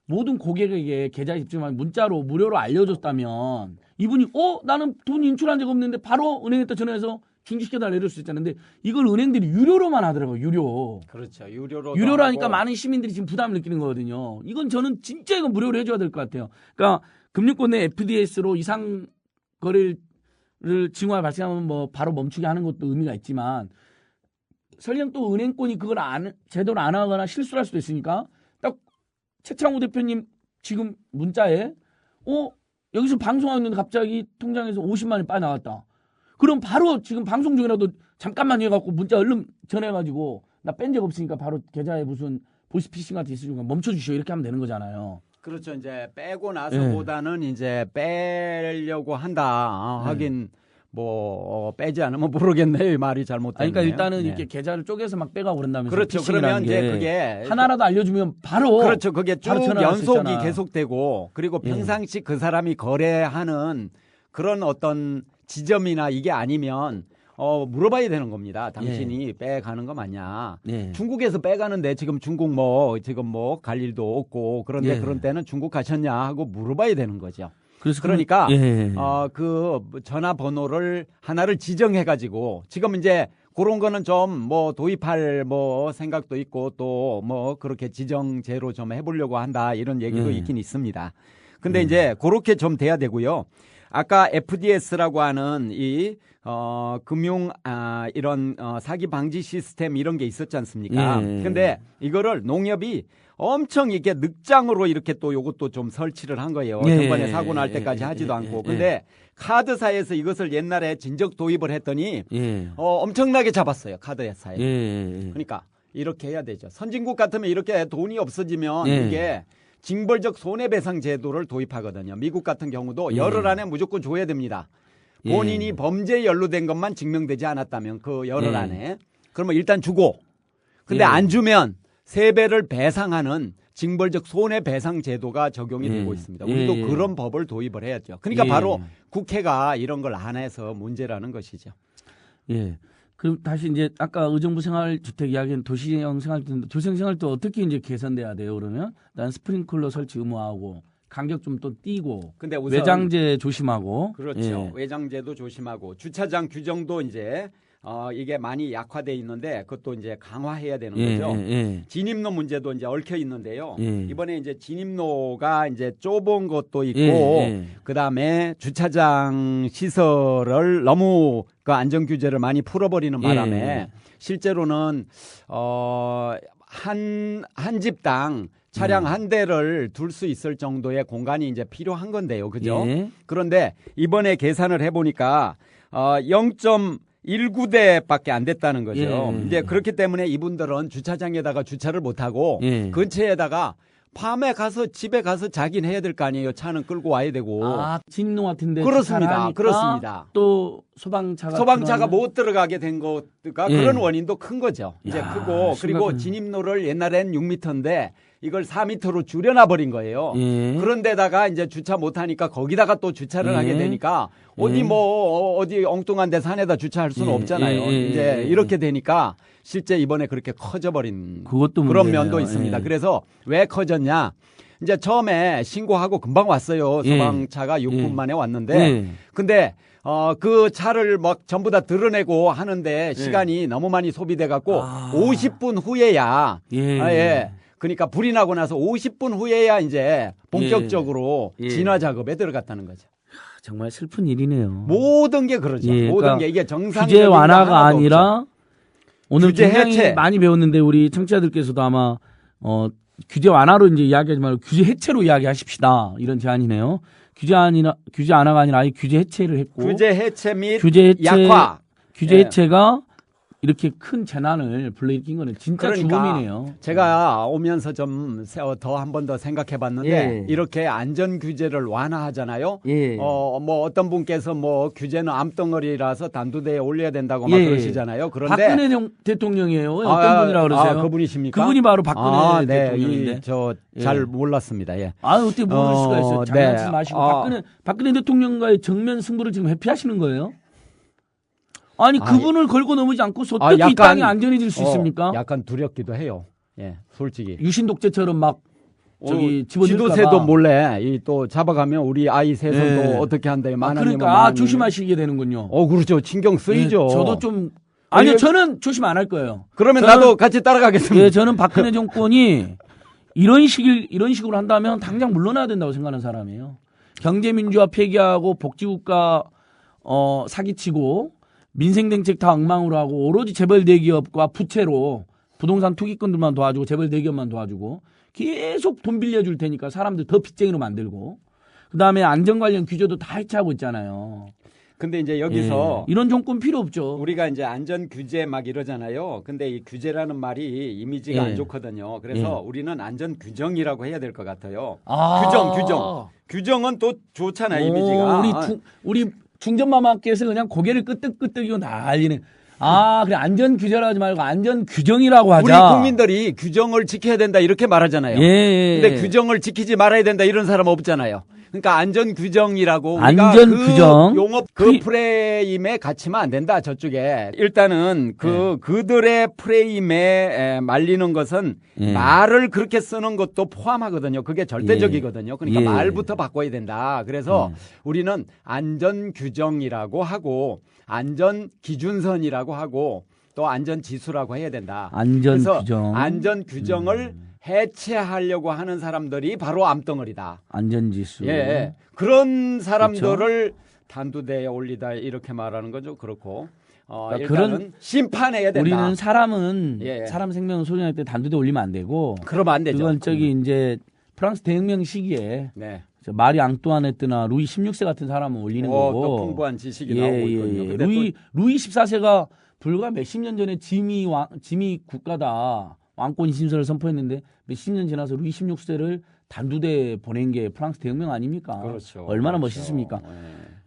모든 고객에게 계좌 입출만 문자로 무료로 알려줬다면 이분이 나는 돈 인출한 적 없는데 바로 은행에다 전화해서 중지시켜달라 이럴 수 있잖아요. 근데 이걸 은행들이 유료로만 하더라고요. 유료. 그렇죠. 유료로 유료라니까 많은 시민들이 지금 부담을 느끼는 거거든요. 이건 저는 진짜 이건 무료로 해줘야 될 것 같아요. 그러니까 금융권 내 FDS로 이상 거래를 징후가 발생하면 뭐 바로 멈추게 하는 것도 의미가 있지만 설령 또 은행권이 그걸 제대로 안 하거나 실수할 수도 있으니까 딱 최창호 대표님 지금 문자에 여기서 방송하고 있는데 갑자기 통장에서 50만 원이 빠져나갔다. 그럼 바로 지금 방송 중이라도 잠깐만 해갖고 문자 얼른 전해가지고 나 뺀 적 없으니까 바로 계좌에 무슨 보이스피싱 같은 게 있으니까 멈춰주시오 이렇게 하면 되는 거잖아요. 그렇죠. 이제 빼고 나서보다는 이제 빼려고 한다. 하긴 뭐 빼지 않으면 모르겠네요. 이 말이 잘못됐네요. 그러니까 일단은 네. 이렇게 계좌를 쪼개서 막 빼가고 그런다면서 그렇죠. 그러면 이제 그게 하나라도 알려주면 바로 그렇죠. 그게 쭉 바로 전화할 수 연속이 있잖아. 계속되고 그리고 평상시 그 사람이 거래하는 그런 어떤 지점이나 이게 아니면 물어봐야 되는 겁니다. 당신이 빼가는 거 맞냐? 네. 중국에서 빼가는데 지금 중국 지금 갈 일도 없고 그런데 예. 그런 때는 중국 가셨냐 하고 물어봐야 되는 거죠. 그래서 그러니까 예. 그 전화번호를 하나를 지정해 가지고 지금 이제 그런 거는 좀 도입할 생각도 있고 또 그렇게 지정제로 좀 해보려고 한다 이런 얘기도 있긴 있습니다. 근데 이제 그렇게 좀 돼야 되고요. 아까 FDS라고 하는 이 금융 이런 사기 방지 시스템 이런 게 있었지 않습니까? 예. 근데 이거를 농협이 엄청 이렇게 늑장으로 이렇게 또 요것도 좀 설치를 한 거예요. 예. 전번에 사고 날 때까지 하지도 않고. 근데 카드사에서 이것을 옛날에 진적 도입을 했더니 엄청나게 잡았어요. 카드사에. 그러니까 이렇게 해야 되죠. 선진국 같으면 이렇게 돈이 없어지면 이게 징벌적 손해배상 제도를 도입하거든요. 미국 같은 경우도 열흘 안에 무조건 줘야 됩니다. 본인이 범죄에 연루된 것만 증명되지 않았다면 그 열흘 안에 그러면 일단 주고 근데 안 주면 3배를 배상하는 징벌적 손해배상 제도가 적용이 되고 있습니다. 우리도 그런 법을 도입을 해야죠. 그러니까 바로 국회가 이런 걸 안 해서 문제라는 것이죠. 예. 그럼 다시 이제 아까 의정부 생활주택 이야기는 도시형 생활도 어떻게 이제 개선돼야 돼요? 그러면 난 스프링클러 설치 의무화하고 간격 좀 또 띄고 근데 우선 외장재 조심하고 그렇죠. 외장재도 조심하고 주차장 규정도 이제 이게 많이 약화돼 있는데 그것도 이제 강화해야 되는 거죠. 진입로 문제도 이제 얽혀 있는데요. 이번에 이제 진입로가 이제 좁은 것도 있고 그다음에 주차장 시설을 너무 그 안전 규제를 많이 풀어버리는 바람에 실제로는 한 집당 차량 한 대를 둘 수 있을 정도의 공간이 이제 필요한 건데요. 그죠? 그런데 이번에 계산을 해보니까 0.19대밖에 안 됐다는 거죠. 이제 그렇기 때문에 이분들은 주차장에다가 주차를 못하고 근처에다가 밤에 가서 집에 가서 자긴 해야 될 거 아니에요. 차는 끌고 와야 되고. 진입로 같은데 그렇습니다. 그렇습니다. 또 소방차가 못 들어가게 된 거가 그런 원인도 큰 거죠. 이제 크고 그리고 진입로를 옛날엔 6m인데 이걸 4m로 줄여놔 버린 거예요. 그런데다가 이제 주차 못 하니까 거기다가 또 주차를 하게 되니까 어디 엉뚱한 데 산에다 주차할 수는 없잖아요. 이제 이렇게 되니까 실제 이번에 그렇게 커져버린 그런 문제네요. 면도 있습니다. 그래서 왜 커졌냐? 이제 처음에 신고하고 금방 왔어요. 소방차가 6분 만에 왔는데 근데 그 차를 막 전부 다 드러내고 하는데 시간이 너무 많이 소비돼 갖고 50분 후에야 그러니까 불이 나고 나서 50분 후에야 이제 본격적으로 진화 작업에 들어갔다는 거죠. 정말 슬픈 일이네요. 모든 게 그러죠. 모든 그러니까 게 이게 정상적인 규제 완화가 아니라 오늘 규제 굉장히 해체. 많이 배웠는데 우리 청취자들께서도 아마 규제 완화로 이제 이야기하지 말고 규제 해체로 이야기하십시다. 이런 제안이네요. 규제 완화가 아니라 아예 규제 해체를 했고 규제 해체 및 규제 해체, 약화. 규제 예. 해체가 이렇게 큰 재난을 불러일으킨 거는 진짜 그러니까 죽음이네요. 제가 오면서 좀 더 한 번 더 생각해 봤는데 예. 이렇게 안전 규제를 완화하잖아요. 예. 뭐 어떤 분께서 뭐 규제는 암덩어리라서 단두대에 올려야 된다고 막 예. 그러시잖아요. 그런데 박근혜 대통령이에요. 어떤 분이라 그러세요? 그분이십니까? 그분이 바로 박근혜 네. 대통령인데. 저 예. 잘 몰랐습니다. 예. 어떻게 모를 수가 있어요. 장난치지 네. 마시고 박근혜 대통령과의 정면 승부를 지금 회피하시는 거예요? 아니 그분을 걸고 넘어지 않고서 어떻게 이 땅이 안전해질 수 있습니까? 약간 두렵기도 해요. 예, 솔직히. 유신 독재처럼 막 집어넣을까 지도새도 봐. 몰래 또 잡아가면 우리 아이 세손도 예. 어떻게 한다. 그러니까 조심하시게 되는군요. 그렇죠. 신경 쓰이죠. 예, 저도 좀 아니요 저는 조심 안 할 거예요. 그러면 저는- 나도 같이 따라가겠습니다. 예, 저는 박근혜 정권이 이런 식으로 한다면 당장 물러나야 된다고 생각하는 사람이에요. 경제민주화 폐기하고 복지국가 사기치고 민생정책 다 엉망으로 하고 오로지 재벌 대기업과 부채로 부동산 투기꾼들만 도와주고 재벌 대기업만 도와주고 계속 돈 빌려줄 테니까 사람들 더 빚쟁이로 만들고 그다음에 안전 관련 규제도 다 해체하고 있잖아요. 근데 이제 여기서 예, 이런 정권 필요 없죠. 우리가 이제 안전 규제 막 이러잖아요. 근데 이 규제라는 말이 이미지가 예. 안 좋거든요. 그래서 우리는 안전 규정이라고 해야 될 것 같아요. 아. 규정은 또 좋잖아요, 이미지가. 우리 중전마마께서 그냥 고개를 끄덕끄덕이고 난리네. 그래 안전 규제라 하지 말고 안전 규정이라고 하자. 우리 국민들이 규정을 지켜야 된다 이렇게 말하잖아요. 예. 근데 규정을 지키지 말아야 된다 이런 사람 없잖아요. 그러니까 안전 규정이라고 우리가 안전 그 규정. 용어 프레임에 갇히면 안 된다 저쪽에. 일단은 그들의 프레임에 말리는 것은 예. 말을 그렇게 쓰는 것도 포함하거든요. 그게 절대적이거든요. 그러니까 예. 말부터 바꿔야 된다. 그래서 우리는 안전 규정이라고 하고 안전 기준선이라고 하고 또 안전 지수라고 해야 된다. 안전 그래서 규정. 안전 규정을 해체하려고 하는 사람들이 바로 암덩어리다. 안전지수. 예, 그런 사람들을 단두대에 올리다 이렇게 말하는 거죠. 그렇고 그러니까 일단은 그런- 심판해야 된다. 우리는 사람은 예. 사람 생명을 소중할 때 단두대 올리면 안 되고 그러면 안 되죠. 그건 이제 프랑스 대혁명 시기에 네. 마리 앙뚜아네트나 루이 16세 같은 사람은 올리는 거고. 또 풍부한 지식이 나오고 있거든요. 근데 루이 14세가 불과 몇십 년 전에 짐이 국가다. 왕권 신설을 선포했는데 몇십 년 지나서 루이 16세를 단두대에 보낸 게 프랑스 대혁명 아닙니까? 그렇죠. 얼마나 그렇죠. 멋있습니까? 네.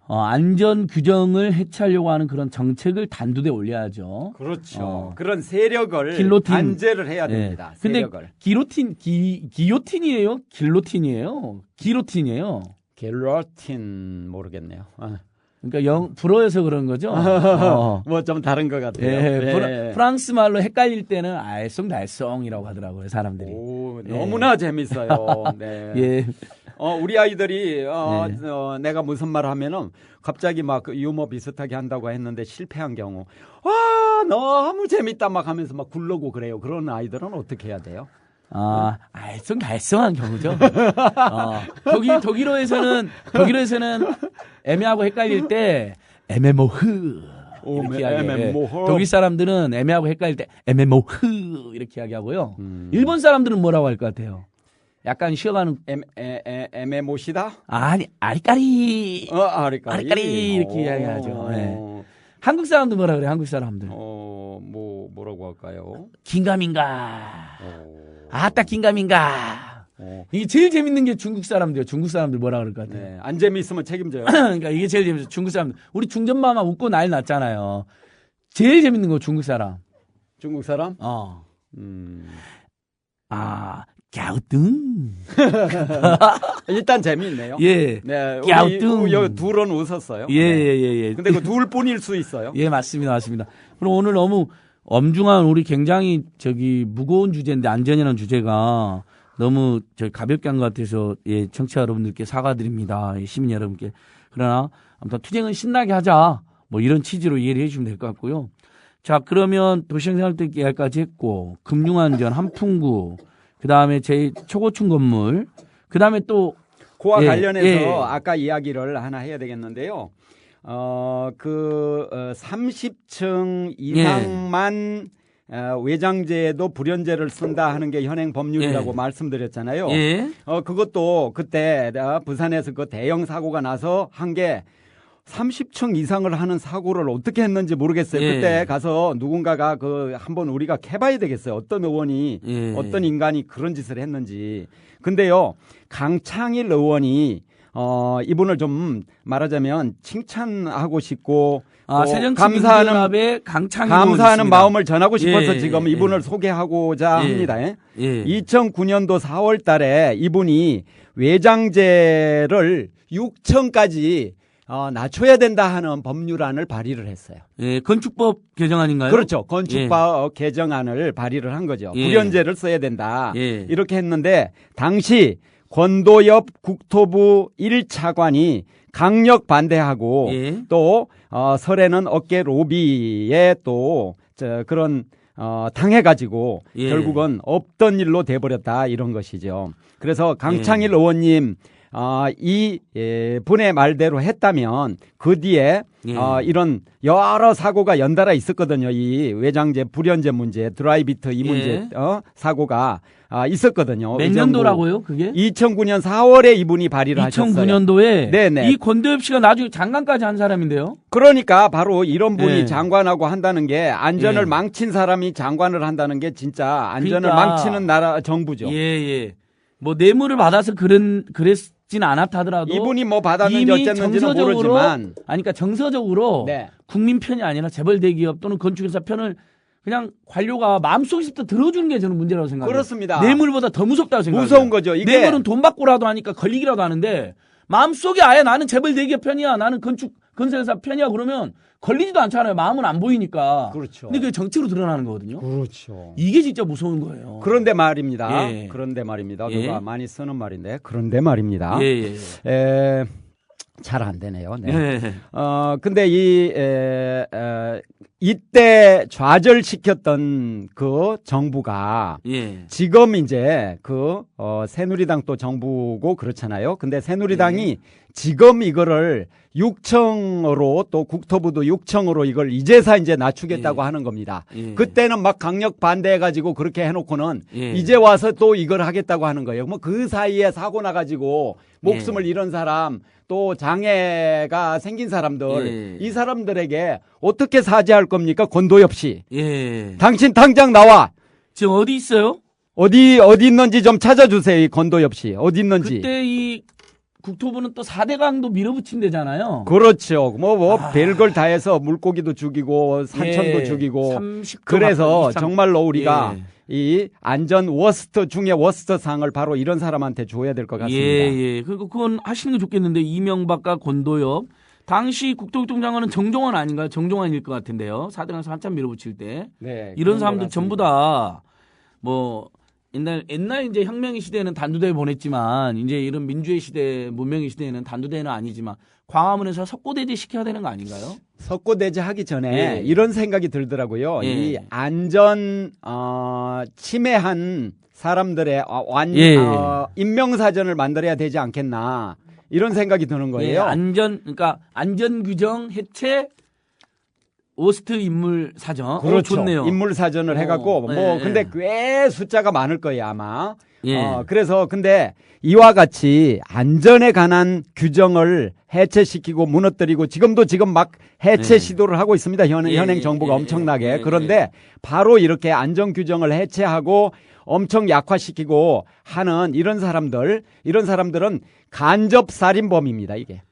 안전 규정을 해체하려고 하는 그런 정책을 단두대에 올려야죠. 그렇죠. 그런 세력을 길로틴. 단죄를 해야 됩니다. 근데 세력을. 기요틴이에요? 길로틴이에요? 기로틴이에요. 갤러틴 모르겠네요. 그러니까 불어여서 그런 거죠. 뭐 좀 다른 것 같아요. 예, 네. 프랑스 말로 헷갈릴 때는 알쏭달쏭이라고 하더라고요, 사람들이. 오, 너무나 재밌어요. 네. 예. 우리 아이들이 네. 내가 무슨 말 하면은 갑자기 막 유머 비슷하게 한다고 했는데 실패한 경우 너무 재밌다 막 하면서 막 굴르고 그래요. 그런 아이들은 어떻게 해야 돼요? 알쏭달쏭한 경우죠. 독일어에서는 애매하고 헷갈릴 때 에메모흐 이렇게 이야기해요. 에메모흐. 독일 사람들은 애매하고 헷갈릴 때 에메모흐 이렇게 이야기하고요. 일본 사람들은 뭐라고 할 것 같아요? 약간 쉬어가는 에메모시다? 아니 아리까리 아리까리 이렇게 이야기하죠. 네. 한국 사람들 뭐라 그래? 한국 사람들 뭐라고 할까요? 긴가민가. 아따 긴가민가. 이게 제일 재밌는 게 중국 사람들이에요. 중국 사람들 뭐라 그럴 것 같아요? 네, 안 재미있으면 책임져요. 그러니까 이게 제일 재밌어요. 중국 사람들. 우리 중전마마 웃고 난리 났잖아요. 제일 재밌는 거 중국 사람. 중국 사람? 갸우뚱. 일단 재미있네요. 예. 네, 갸우뚱. 우리 둘은 웃었어요. 예. 근데 그 둘뿐일 수 있어요. 예, 맞습니다. 그럼 오늘 너무 엄중한 우리 굉장히 무거운 주제인데 안전이라는 주제가 너무 가볍게 한 것 같아서 청취자 여러분들께 사과드립니다. 시민 여러분께. 그러나 아무튼 투쟁은 신나게 하자. 뭐 이런 취지로 이해를 해주시면 될 것 같고요. 자, 그러면 도시생활대기 계약까지 했고 금융안전, 한풍구, 그 다음에 초고층 건물, 그 다음에 또 그와 관련해서 아까 이야기를 하나 해야 되겠는데요. 30층 이상만 외장제에도 불연제를 쓴다 하는 게 현행 법률이라고 예. 말씀드렸잖아요. 예. 그것도 그때 부산에서 그 대형 사고가 나서 한 게 30층 이상을 하는 사고를 어떻게 했는지 모르겠어요. 예. 그때 가서 누군가가 한번 우리가 캐봐야 되겠어요. 어떤 의원이 예. 어떤 인간이 그런 짓을 했는지. 근데요, 강창일 의원이 이분을 좀 말하자면 칭찬하고 싶고 새정치민주연합의 감사하는 마음을 전하고 싶어서 예, 지금 예, 이분을 소개하고자 예. 합니다. 예. 2009년도 4월 달에 이분이 외장제를 6층까지 낮춰야 된다 하는 법률안을 발의를 했어요. 예, 건축법 개정안인가요? 그렇죠. 건축법 개정안을 발의를 한 거죠. 예. 불연제를 써야 된다. 예. 이렇게 했는데 당시 권도엽 국토부 1차관이 강력 반대하고 예. 또 설에는 어깨 로비에 또 그런 당해가지고 예. 결국은 없던 일로 돼버렸다 이런 것이죠. 그래서 강창일 예. 의원님 이 분의 말대로 했다면 그 뒤에 예. 이런 여러 사고가 연달아 있었거든요. 이 외장재 불연재 문제, 드라이비트 이 문제 사고가 있었거든요. 몇 년도라고요? 그게? 2009년 4월에 이분이 발의를 하셨어요. 2009년도에 네네. 이 권도엽 씨가 나중에 장관까지 한 사람인데요. 그러니까 바로 이런 분이 예. 장관하고 한다는 게 안전을 예. 망친 사람이 장관을 한다는 게 진짜 안전을 그러니까. 망치는 나라 정부죠. 예, 예. 뭐 뇌물을 받아서 그랬진 않았다 하더라도 이분이 뭐 받았는지 이미 어쨌는지는 정서적으로 모르지만 그러니까 정서적으로 네. 국민 편이 아니라 재벌 대기업 또는 건축회사 편을 그냥 관료가 마음속에서부터 들어주는 게 저는 문제라고 생각해요. 그렇습니다. 뇌물보다 더 무섭다고 생각해요. 무서운 거죠. 이게 뇌물은 돈 받고라도 하니까 걸리기라도 하는데 마음속에 아예 나는 재벌 대기업 편이야. 나는 건설회사 편이야. 그러면 걸리지도 않잖아요. 마음은 안 보이니까. 그렇죠. 근데 그게 정치로 드러나는 거거든요. 그렇죠. 이게 진짜 무서운 거예요. 그런데 말입니다. 예. 그런데 말입니다. 예. 누가 많이 쓰는 말인데 그런데 말입니다. 예, 예. 잘 안 되네요. 네. 예. 근데 이때 좌절시켰던 그 정부가 예. 지금 이제 새누리당 또 정부고 그렇잖아요. 근데 새누리당이 지금 이거를 6층으로 또 국토부도 6층으로 이걸 이제서 이제 낮추겠다고 예. 하는 겁니다. 예. 그때는 막 강력 반대해가지고 그렇게 해놓고는 예. 이제 와서 또 이걸 하겠다고 하는 거예요. 뭐 그 사이에 사고 나가지고 목숨을 잃은 사람 또 장애가 생긴 사람들 예. 이 사람들에게 어떻게 사죄할 겁니까? 권도엽 씨. 예. 당신 당장 나와. 지금 어디 있어요? 어디 있는지 좀 찾아주세요. 이 권도엽 씨. 어디 있는지. 그때 이 국토부는 또 4대 강도 밀어붙인대잖아요. 그렇죠. 별걸 다 해서 물고기도 죽이고 산천도 예. 죽이고 30도 그래서 23. 정말로 우리가 예. 이 안전 워스트 중에 워스트 상을 바로 이런 사람한테 줘야 될 것 같습니다. 예. 그건 하시는 게 좋겠는데 이명박과 권도엽 당시 국토교통 장관은 정종원 아닌가요? 정종원일 것 같은데요. 4대 강에서 한참 밀어붙일 때 네, 이런 그런 사람들 것 전부 같습니다. 다 뭐 옛날 이제 혁명의 시대에는 단두대에 보냈지만 이제 이런 민주의 시대, 문명의 시대에는 단두대는 아니지만 광화문에서 석고대제 시켜야 되는 거 아닌가요? 석고대제 하기 전에 예. 이런 생각이 들더라고요. 예. 이 안전 침해한 사람들의 예. 인명사전을 만들어야 되지 않겠나 이런 생각이 드는 예, 거예요. 그러니까 안전 규정 해체 워스트 인물 사전. 그렇죠. 좋네요. 인물 사전을 해갖고 예, 근데 꽤 숫자가 많을 거예요 아마. 예. 그래서 근데 이와 같이 안전에 관한 규정을 해체시키고 무너뜨리고 지금 막 해체 예. 시도를 하고 있습니다. 현행 정부가 엄청나게. 그런데 바로 이렇게 안전 규정을 해체하고 엄청 약화시키고 하는 이런 사람들은 간접 살인범입니다 이게.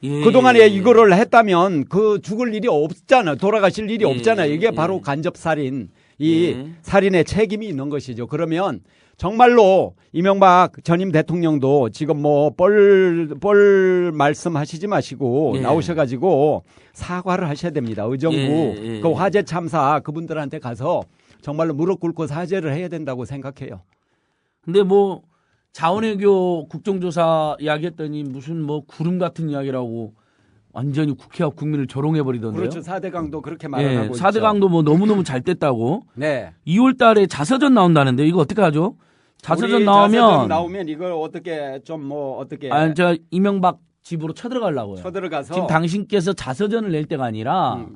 예. 그동안에 이거를 했다면 죽을 일이 없잖아요. 돌아가실 일이 예. 없잖아요. 이게 예. 바로 간접살인, 예. 살인의 책임이 있는 것이죠. 그러면 정말로 이명박 전임 대통령도 지금 뻘 말씀하시지 마시고 예. 나오셔가지고 사과를 하셔야 됩니다. 의정부 예. 그 화재 참사 그분들한테 가서 정말로 무릎 꿇고 사죄를 해야 된다고 생각해요. 근데 자원외교 국정조사 이야기했더니 무슨 구름 같은 이야기라고 완전히 국회와 국민을 조롱해 버리던데요. 그렇죠. 4대 강도 그렇게 말하고 있죠. 4대 강도 너무너무 잘 됐다고. 네. 2월 달에 자서전 나온다는데 이거 어떻게 하죠? 자서전 우리 나오면 자서전 나오면 이걸 어떻게 어떻게 저 이명박 집으로 쳐들어가려고요. 쳐들어가서 지금 당신께서 자서전을 낼 때가 아니라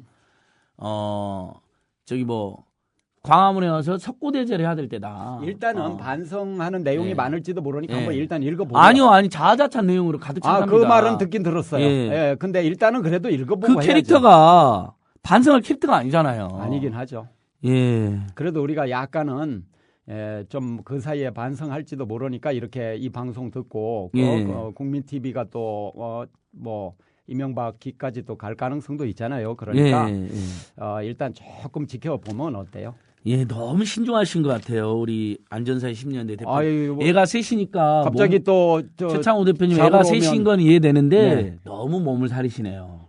광화문에 와서 석고대제를 해야 될 때다. 일단은 반성하는 내용이 예. 많을지도 모르니까 예. 한번 일단 읽어보고. 아니요, 아니 자아자찬 내용으로 가득 찼답니다. 그 말은 듣긴 들었어요. 예. 예. 근데 일단은 그래도 읽어보고 그 해야죠. 캐릭터가 반성할 캐릭터가 아니잖아요. 아니긴 하죠. 예. 그래도 우리가 약간은 좀 그 사이에 반성할지도 모르니까 이렇게 이 방송 듣고 예. 국민 TV가 또 뭐 이명박 기까지 또 갈 가능성도 있잖아요. 그러니까 예. 일단 조금 지켜보면 어때요? 예, 너무 신중하신 것 같아요. 우리 안전사의 10년대 대표. 아유, 뭐 애가 셋이니까 갑자기 또 최창호 대표님 잡으러 애가 셋인 오면- 건 이해되는데 네. 너무 몸을 사리시네요.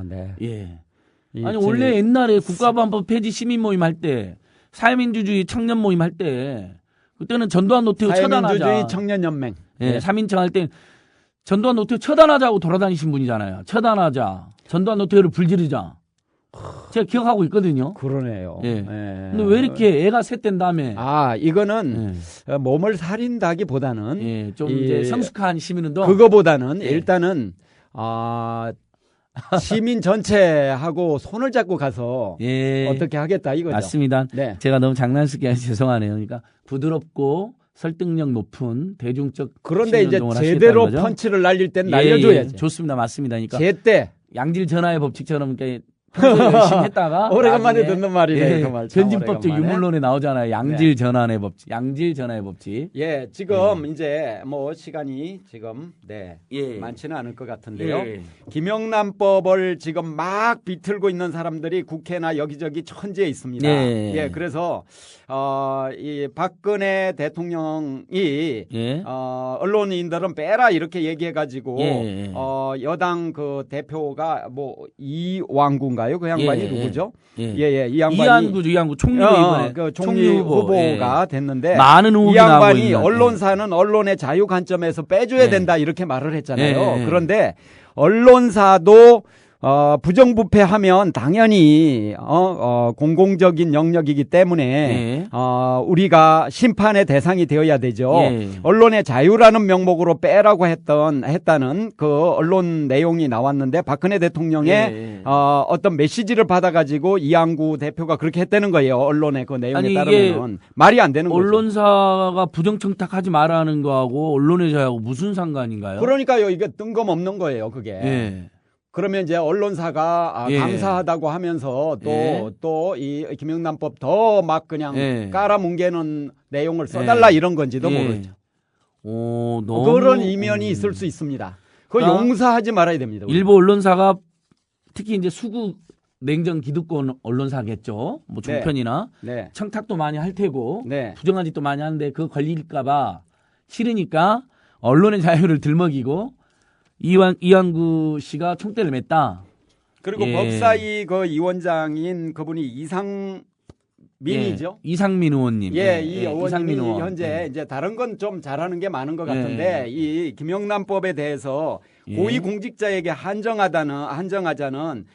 네. 예. 이 아니 제- 원래 옛날에 국가보안법 폐지 시민 모임 할 때 사회민주주의 청년 모임 할 때 그때는 전두환 노태우 사회민주주의 처단하자. 청년연맹. 예, 3인청 할 때 전두환 노태우 처단하자고 돌아다니신 분이잖아요. 처단하자. 전두환 노태우를 불지르자. 제가 기억하고 있거든요. 그러네요. 예. 근데 왜 이렇게 애가 셋된 다음에 이거는 예, 몸을 사린다기보다는 예, 좀 이- 이제 성숙한 시민운동. 그거보다는 예. 일단은 시민 전체하고 손을 잡고 가서 예, 어떻게 하겠다 이거죠. 맞습니다. 네. 제가 너무 장난스럽게 해서 죄송하네요. 그러니까 부드럽고 설득력 높은 대중적 그런데 이제 시민운동을 제대로 하시겠다는 거죠? 펀치를 날릴 땐 예, 날려줘야지. 예, 좋습니다. 맞습니다. 그러니까 제때 양질 전화의 법칙처럼 이렇게 평소에 열심히 했다가 오래간만에 나중에 듣는 말이네. 예, 그 말. 참 변진법적 오래간만에. 유물론에 나오잖아요. 양질 전환의 법칙. 양질 전환의 법칙. 예, 지금 이제 뭐 시간이 지금 예. 많지는 않을 것 같은데요. 예. 김영란법을 지금 막 비틀고 있는 사람들이 국회나 여기저기 천지에 있습니다. 예. 그래서 이 박근혜 대통령이 예. 언론인들은 빼라 이렇게 얘기해가지고 예. 여당 그 대표가 뭐 이왕구인가요? 그 양반이 예. 누구죠? 예. 예, 이 양반이 이한구 총리 이번에 그 총리 후보가 예. 됐는데 많은 의혹이 이 나오고 양반이 있는, 언론사는 언론의 자유 관점에서 빼줘야 예. 된다 이렇게 말을 했잖아요. 예. 그런데 언론사도 부정부패하면 당연히 공공적인 영역이기 때문에 예. 우리가 심판의 대상이 되어야 되죠. 예. 언론의 자유라는 명목으로 빼라고 했다는 그 언론 내용이 나왔는데 박근혜 대통령의 예. 어떤 메시지를 받아가지고 이항구 대표가 그렇게 했다는 거예요. 언론의 그 내용에 아니, 이게 따르면 말이 안 되는 거죠. 언론사가 부정청탁하지 말라는 거하고 언론의 자유하고 무슨 상관인가요? 그러니까요, 이게 뜬금없는 거예요, 그게. 예. 그러면 이제 언론사가 예. 감사하다고 하면서 예. 또 이 김영란법 더 막 그냥 예. 깔아뭉개는 내용을 써달라 예. 이런 건지도 예. 모르죠. 너무 그런 이면이 있을 수 있습니다. 그거 그러니까 용서하지 말아야 됩니다. 우리. 일부 언론사가 특히 이제 수구 냉정 기득권 언론사겠죠. 뭐 네. 종편이나 네. 청탁도 많이 할 테고 네. 부정한 짓도 많이 하는데 그거 걸릴까봐 싫으니까 언론의 자유를 들먹이고 이완구 씨가 총대를 맸다. 그리고 예. 법사위 그 위원장인 그분이 이상민이죠. 예. 이상민 의원님. 예, 이 이상민 의원님이 의원. 현재 예. 이제 다른 건 좀 잘하는 게 많은 것 예. 같은데 이 김영란법에 대해서 예. 고위공직자에게 한정하자는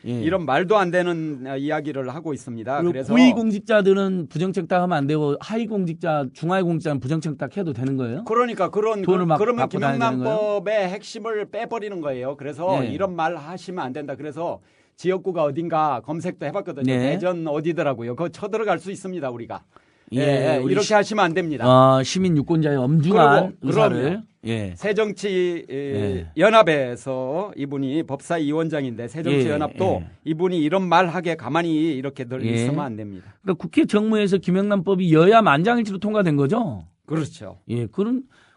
예. 이런 말도 안 되는 이야기를 하고 있습니다. 그리고 그래서 고위공직자들은 부정청탁하면 안 되고 하위공직자, 중하위공직자는 부정청탁해도 되는 거예요? 그러니까 돈을 막 그러면 받고 다니는 김영란법의 핵심을 빼버리는 거예요. 그래서 예. 이런 말 하시면 안 된다. 그래서 지역구가 어딘가 검색도 해봤거든요. 네. 대전 어디더라고요. 그거 쳐들어갈 수 있습니다. 우리가. 예, 우리 이렇게 하시면 안 됩니다. 시민 유권자의 엄중한 그리고, 의사를 그럼요. 예. 새정치 예. 연합에서 이분이 법사위원장인데 새정치 예, 연합도 예. 이분이 이런 말 하게 가만히 이렇게 늘 예. 있으면 안 됩니다. 그러니까 국회 정무에서 김영란법이 여야 만장일치로 통과된 거죠. 그렇죠. 예,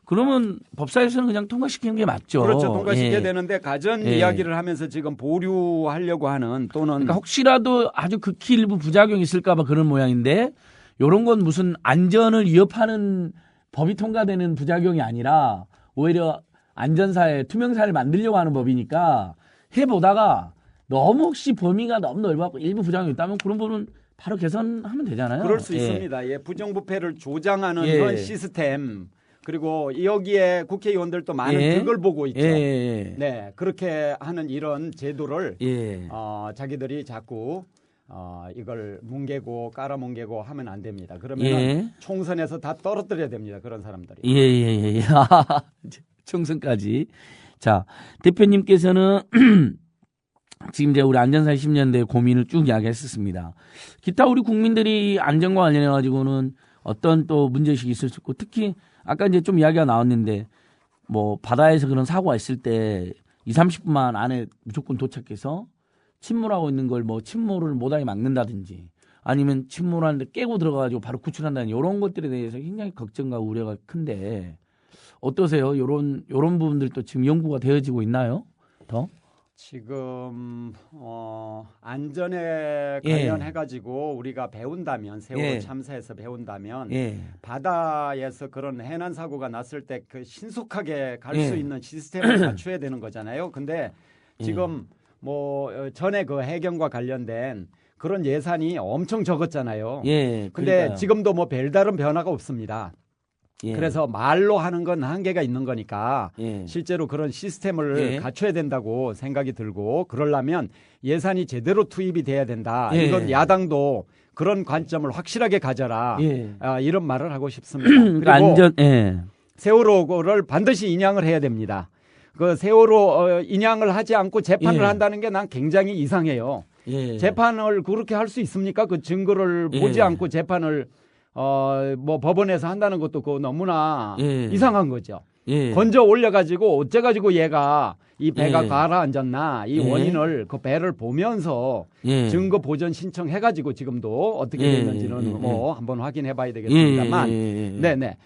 그러면 법사위에서는 그냥 통과시키는 게 맞죠. 그렇죠. 통과시켜야 예. 되는데 가전 예. 이야기를 하면서 지금 보류하려고 하는 또는 그러니까 혹시라도 아주 극히 일부 부작용이 있을까봐 그런 모양인데 요런 건 무슨 안전을 위협하는 법이 통과되는 부작용이 아니라 오히려 안전사회, 투명사회를 만들려고 하는 법이니까 해보다가 너무 혹시 범위가 너무 넓어갖고 일부 부작용이 있다면 그런 부분은 바로 개선하면 되잖아요. 그럴 수 예. 있습니다. 예, 부정부패를 조장하는 예. 그런 시스템 그리고 여기에 국회의원들도 많은 예. 득을 보고 있죠. 예. 네, 그렇게 하는 이런 제도를 예. 자기들이 자꾸 이걸 뭉개고 깔아뭉개고 하면 안 됩니다. 그러면 예. 총선에서 다 떨어뜨려야 됩니다. 그런 사람들이. 예. 총선까지. 자, 대표님께서는 지금 이제 우리 안전사 10년대 고민을 쭉 이야기했었습니다. 기타 우리 국민들이 안전과 관련해 가지고는 어떤 또 문제의식이 있을 수 있고, 특히 아까 이제 좀 이야기가 나왔는데 뭐 바다에서 그런 사고가 있을 때 2, 30분만 안에 무조건 도착해서 침몰하고 있는 걸 뭐 침몰을 못하게 막는다든지, 아니면 침몰하는데 깨고 들어가가지고 바로 구출한다는 이런 것들에 대해서 굉장히 걱정과 우려가 큰데 어떠세요? 요런 부분들도 지금 연구가 되어지고 있나요? 더? 지금 안전에 관련해 가지고 우리가 배운다면, 세월호 예. 참사에서 배운다면, 예. 바다에서 그런 해난 사고가 났을 때 그 신속하게 갈 수 예. 있는 시스템을 갖춰야 되는 거잖아요. 근데 지금 뭐 전에 그 해경과 관련된 그런 예산이 엄청 적었잖아요. 예. 근데 그러니까요. 지금도 뭐 별다른 변화가 없습니다. 예. 그래서 말로 하는 건 한계가 있는 거니까 예. 실제로 그런 시스템을 예. 갖춰야 된다고 생각이 들고, 그러려면 예산이 제대로 투입이 돼야 된다. 예. 이건 야당도 그런 관점을 확실하게 가져라. 예. 이런 말을 하고 싶습니다. 그러니까 그리고 안전, 예. 세월호를 반드시 인양을 해야 됩니다. 그 세월호 인양을 하지 않고 재판을 예. 한다는 게 난 굉장히 이상해요. 예. 재판을 그렇게 할 수 있습니까? 그 증거를 예. 보지 않고 재판을 뭐 법원에서 한다는 것도 그 너무나 예. 이상한 거죠. 예. 건져 올려가지고 어째가지고 얘가 이 배가 예. 가라앉았나 이 예. 원인을 그 배를 보면서 예. 증거 보전 신청해가지고 지금도 어떻게 예. 됐는지는 예. 뭐 한번 확인해봐야 예. 되겠습니다만, 예. 네네.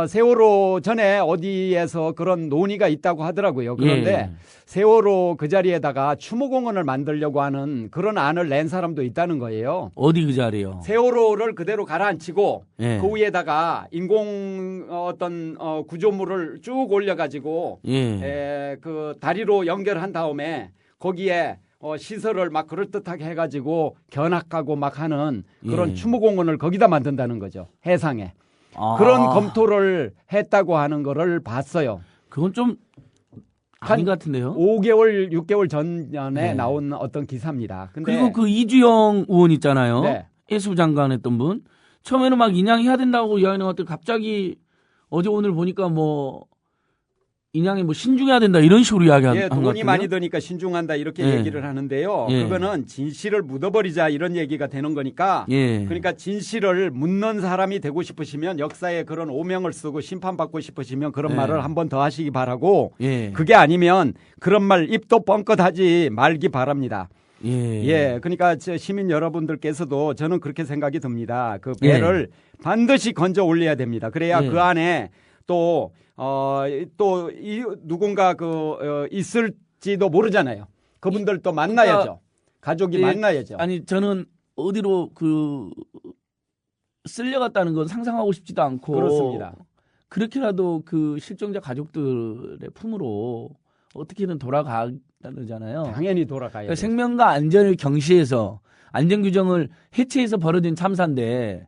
세월호 전에 어디에서 그런 논의가 있다고 하더라고요. 그런데 예. 세월호 그 자리에다가 추모공원을 만들려고 하는 그런 안을 낸 사람도 있다는 거예요. 어디 그 자리요? 세월호를 그대로 가라앉히고 예. 그 위에다가 인공 구조물을 쭉 올려가지고 예. 그 다리로 연결한 다음에 거기에 시설을 막 그럴듯하게 해가지고 견학하고 막 하는 그런 예. 추모공원을 거기다 만든다는 거죠. 해상에. 아. 그런 검토를 했다고 하는 거를 봤어요. 그건 좀 아닌 것 같은데요. 5개월, 6개월 전에 네. 나온 어떤 기사입니다. 근데 그리고 그 이주영 의원 있잖아요. 네. 해수부 장관 했던 분. 처음에는 막 인양해야 된다고 이야기하는 것들 갑자기 어제 오늘 보니까 뭐 인양이 뭐 신중해야 된다 이런 식으로 이야기한 예, 것 돈이 같은데요. 많이 드니까 신중한다 이렇게 예. 얘기를 하는데요. 예. 그거는 진실을 묻어버리자 이런 얘기가 되는 거니까. 예. 그러니까 진실을 묻는 사람이 되고 싶으시면 역사에 그런 오명을 쓰고 심판받고 싶으시면 그런 예. 말을 한 번 더 하시기 바라고, 예. 그게 아니면 그런 말 입도 뻥끗하지 말기 바랍니다. 예. 예, 그러니까 시민 여러분들께서도 저는 그렇게 생각이 듭니다. 그 배를 반드시 건져 올려야 됩니다. 그래야 예. 그 안에 또 누군가 있을지도 모르잖아요. 그분들도 만나야죠. 그러니까 가족이 예, 만나야죠. 아니 저는 어디로 쓸려갔다는 건 상상하고 싶지도 않고 그렇습니다. 그렇게라도 그 실종자 가족들의 품으로 어떻게든 돌아가잖아요. 당연히 돌아가야 그러니까 돼요. 생명과 안전을 경시해서 안전 규정을 해체해서 벌어진 참사인데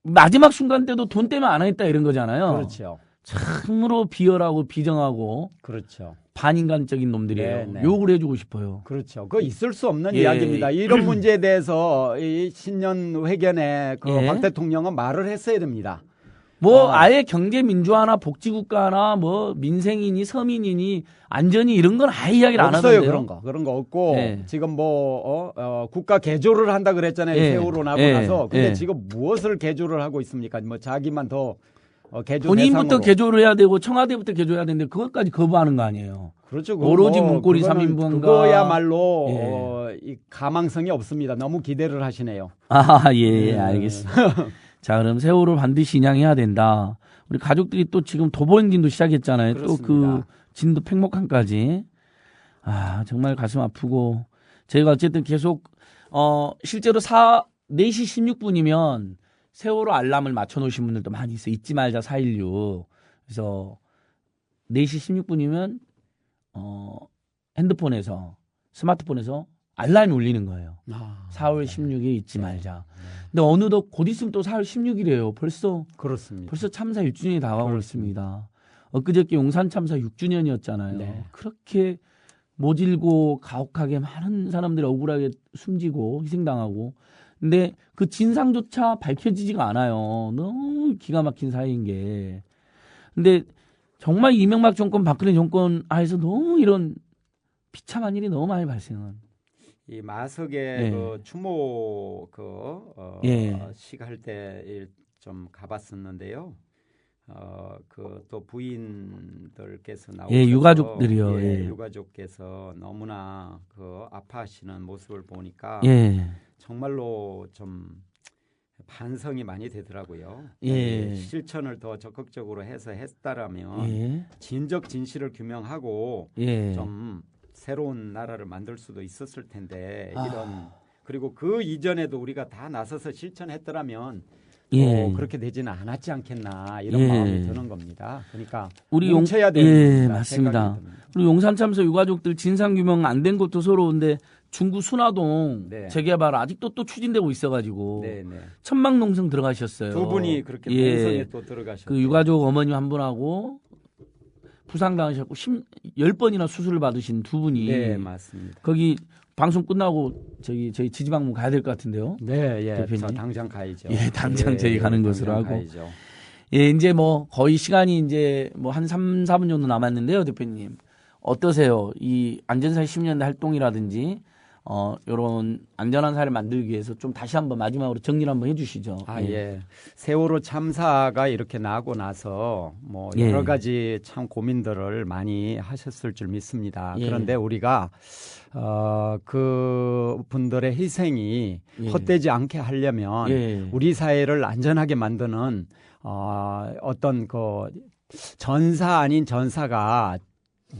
마지막 순간 때도 돈 때문에 안 하겠다 이런 거잖아요. 그렇죠. 참으로 비열하고 비정하고 그렇죠. 반인간적인 놈들이에요. 네, 네. 욕을 해주고 싶어요. 그렇죠. 그 있을 수 없는 예. 이야기입니다. 이런 문제에 대해서 이 신년 회견에 예. 박 대통령은 말을 했어야 됩니다. 뭐 아예 경제 민주화나 복지국가나 뭐 민생이니 서민이니 안전이 이런 건 아예 이야기를 안 없어요. 하던데요. 그런 거 없고 예. 지금 뭐 국가 개조를 한다 그랬잖아요. 예. 세월호 나고 예. 나서. 근데 예. 지금 무엇을 개조를 하고 있습니까? 뭐 자기만 더 개조 본인부터 대상으로. 개조를 해야 되고 청와대부터 개조해야 되는데 그것까지 거부하는 거 아니에요. 그렇죠. 오로지 뭐 문고리 그거는 3인분과 그거야말로 예. 이 가망성이 없습니다. 너무 기대를 하시네요. 예, 알겠습니다. 자, 그럼 세월호 반드시 인양해야 된다. 우리 가족들이 또 지금 도보행진도 시작했잖아요. 또 그 그렇습니다. 진도 팽목항까지. 정말 가슴 아프고 저희가 어쨌든 계속 실제로 4시 16분이면 세월호 알람을 맞춰 놓으신 분들도 많이 있어요. 잊지 말자 416. 그래서 4시 16분이면 핸드폰에서 스마트폰에서 알람이 울리는 거예요. 4월 16일 잊지 말자. 근데 어느덧 곧 있으면 또 4월 16일이에요. 그렇습니다. 벌써 참사 6주년이 다가오고 그렇습니다. 있습니다. 엊그저께 용산 참사 6주년이었잖아요. 네. 그렇게 모질고 가혹하게 많은 사람들이 억울하게 숨지고 희생당하고, 근데 그 진상조차 밝혀지지가 않아요. 너무 기가 막힌 사회인 게. 근데 정말 이명박 정권, 박근혜 정권 하에서 너무 이런 비참한 일이 너무 많이 발생한. 이 마석에 예. 그 추모 예. 식할 때 좀 가봤었는데요. 그 또 부인들께서 나오셔서 예, 유가족들이요. 예, 예. 유가족께서 너무나 그 아파하시는 모습을 보니까 예. 정말로 좀 반성이 많이 되더라고요. 예. 실천을 더 적극적으로 해서 했다라면 예. 진적 진실을 규명하고 예. 좀 새로운 나라를 만들 수도 있었을 텐데 아. 이런 그리고 그 이전에도 우리가 다 나서서 실천했더라면 예. 그렇게 되지는 않았지 않겠나 이런 예. 마음이 드는 겁니다. 그러니까 우리 뭉쳐야 되는 예, 겁니다. 맞습니다. 생각이 듭니다. 그리고 용산 참사 유가족들 진상 규명 안 된 것도 서러운데 중구 순화동 네. 재개발 아직도 또 추진되고 있어가지고 네, 네. 천막농성 들어가셨어요. 두 분이 그렇게 예. 농성에 또 들어가셨죠. 그 유가족 어머님 한 분하고 부상당하셨고 10번이나 수술을 받으신 두 분이 네, 맞습니다. 거기 방송 끝나고 저희 지지방문 가야 될 것 같은데요. 네, 예. 대표님. 저 당장 가야죠. 예, 당장 저희 가는 것으로 당장 하고. 가야죠. 예, 이제 뭐 거의 시간이 이제 뭐 한 3, 4분 정도 남았는데요, 대표님. 어떠세요? 이 안전사회 10년대 활동이라든지 요런 안전한 사회를 만들기 위해서 좀 다시 한번 마지막으로 정리를 한번 해 주시죠. 예. 세월호 참사가 이렇게 나고 나서 뭐 예. 여러 가지 참 고민들을 많이 하셨을 줄 믿습니다. 예. 그런데 우리가 그 분들의 희생이 예. 헛되지 않게 하려면 예. 우리 사회를 안전하게 만드는 어떤 그 전사 아닌 전사가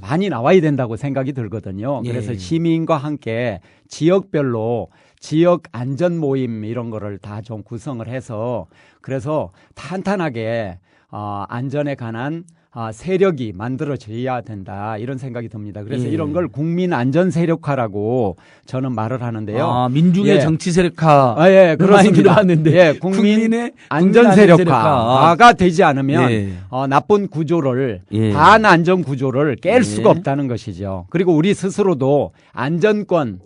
많이 나와야 된다고 생각이 들거든요. 그래서 예. 시민과 함께 지역별로 지역 안전 모임 이런 거를 다 좀 구성을 해서 그래서 탄탄하게 안전에 관한 세력이 만들어져야 된다 이런 생각이 듭니다. 그래서 예. 이런 걸 국민 안전 세력화라고 저는 말을 하는데요. 민중의 예. 정치 세력화. 예, 그렇습니다. 들어봤는데 예, 국민의 안전 국민 세력화가 되지 않으면 예. 나쁜 구조를 예. 반안전 구조를 깰 예. 수가 없다는 것이죠. 그리고 우리 스스로도 안전권,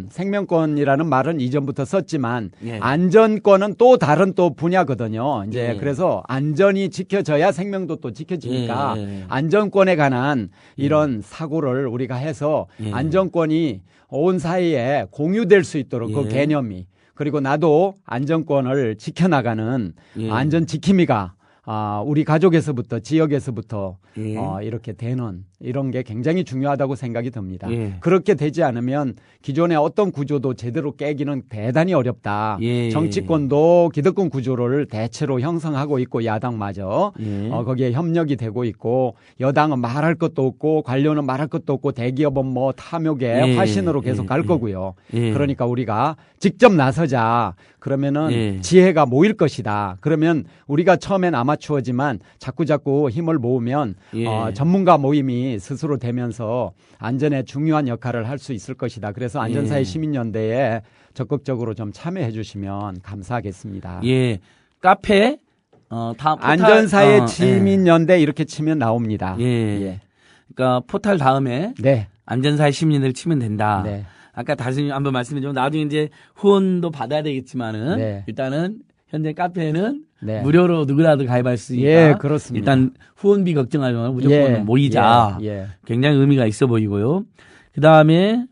생명권이라는 말은 이전부터 썼지만 예. 안전권은 또 다른 또 분야거든요. 이제 예. 그래서 안전이 지켜져야 생명도 또 지켜지니까 예. 안전권에 관한 이런 사고를 우리가 해서 예. 안전권이 온 사회에 공유될 수 있도록 그 예. 개념이 그리고 나도 안전권을 지켜나가는 예. 안전 지킴이가 우리 가족에서부터 지역에서부터 예. 이렇게 되는 이런 게 굉장히 중요하다고 생각이 듭니다. 예. 그렇게 되지 않으면 기존의 어떤 구조도 제대로 깨기는 대단히 어렵다. 예. 정치권도 기득권 구조를 대체로 형성하고 있고 야당마저 예. 거기에 협력이 되고 있고 여당은 말할 것도 없고 관료는 말할 것도 없고 대기업은 뭐 탐욕의 예. 화신으로 계속 예. 갈 예. 거고요. 예. 그러니까 우리가 직접 나서자. 그러면은 예. 지혜가 모일 것이다. 그러면 우리가 처음엔 아마추어지만 자꾸 힘을 모으면 예. 전문가 모임이 스스로 되면서 안전에 중요한 역할을 할 수 있을 것이다. 그래서 안전사회 예. 시민연대에 적극적으로 좀 참여해 주시면 감사하겠습니다. 예. 카페 다 포탈, 안전사회 시민연대 이렇게 치면 나옵니다. 예. 예. 그러니까 포탈 다음에 네. 안전사회 시민연대를 치면 된다. 네. 아까 다시 한번 말씀드리면 나중에 이제 후원도 받아야 되겠지만은 네. 일단은 현재 카페는 네. 무료로 누구라도 가입할 수 있으니까 예, 그렇습니다. 일단 후원비 걱정하지 말고 무조건 모이자. 예. 굉장히 의미가 있어 보이고요. 그다음에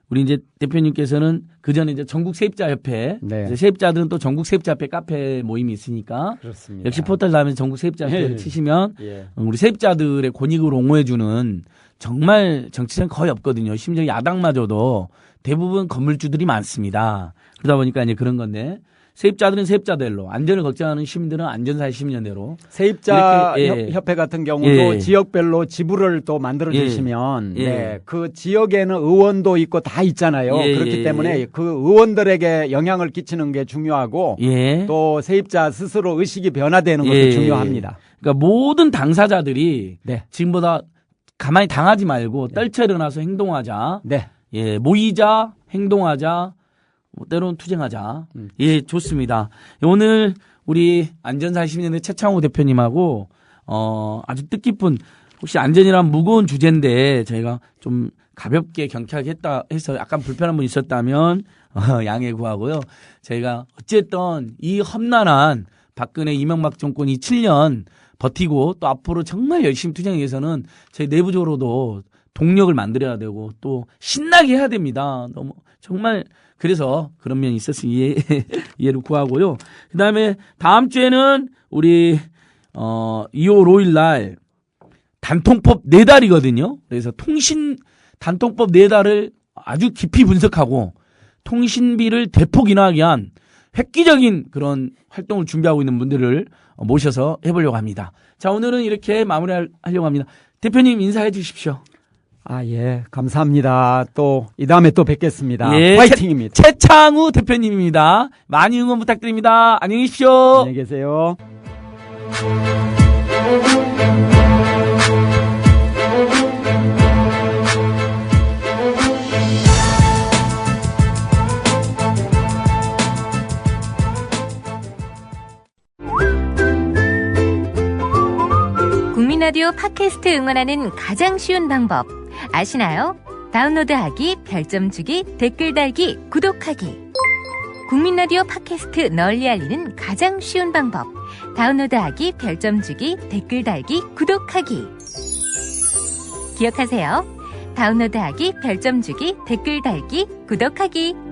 우리 이제 대표님께서는 그 전에 이제 전국 세입자 협회 네. 이제 세입자들은 또 전국 세입자 협회 카페 모임이 있으니까 그렇습니다. 역시 포털 다음에 전국 세입자 협회를 예. 치시면 예. 우리 세입자들의 권익을 옹호해주는 정말 정치는 거의 없거든요. 심지어 야당마저도 대부분 건물주들이 많습니다. 그러다 보니까 이제 그런 건데 세입자들은 세입자들로 안전을 걱정하는 시민들은 안전사회 시민연대로 세입자 이렇게, 예. 협회 같은 경우도 예. 지역별로 지부를 또 만들어 주시면 예. 네, 그 지역에는 의원도 있고 다 있잖아요. 예, 그렇기 예, 때문에 예. 그 의원들에게 영향을 끼치는 게 중요하고 예. 또 세입자 스스로 의식이 변화되는 것도 예. 중요합니다. 그러니까 모든 당사자들이 네. 지금보다 가만히 당하지 말고 떨쳐 일어나서 행동하자. 네. 예, 모이자, 행동하자, 뭐 때로는 투쟁하자. 예, 좋습니다. 오늘 우리 안전사회 시민연대 최창호 대표님하고 아주 뜻깊은 혹시 안전이란 무거운 주제인데 저희가 좀 가볍게 경쾌하게 했다 해서 약간 불편한 분 있었다면 양해 구하고요. 저희가 어쨌든 이 험난한 박근혜 이명박 정권이 7년 버티고 또 앞으로 정말 열심히 투쟁하기 위해서는 저희 내부적으로도 동력을 만들어야 되고 또 신나게 해야 됩니다. 너무 정말 그래서 그런 면이 있어서 이해를 구하고요. 그다음에 다음 주에는 우리 2월 5일 날 단통법 4달이거든요. 그래서 단통법 4달을 아주 깊이 분석하고 통신비를 대폭 인하하기 위한 획기적인 그런 활동을 준비하고 있는 분들을 모셔서 해보려고 합니다. 자, 오늘은 이렇게 마무리하려고 합니다. 대표님 인사해 주십시오. 예, 감사합니다. 또 이 다음에 또 뵙겠습니다. 예, 화이팅입니다. 최창우 대표님입니다. 많이 응원 부탁드립니다. 안녕히 계십시오. 안녕히 계세요. 국민라디오 팟캐스트 응원하는 가장 쉬운 방법 아시나요? 다운로드하기, 별점 주기, 댓글 달기, 구독하기. 국민라디오 팟캐스트 널리 알리는 가장 쉬운 방법. 다운로드하기, 별점 주기, 댓글 달기, 구독하기. 기억하세요. 다운로드하기, 별점 주기, 댓글 달기, 구독하기.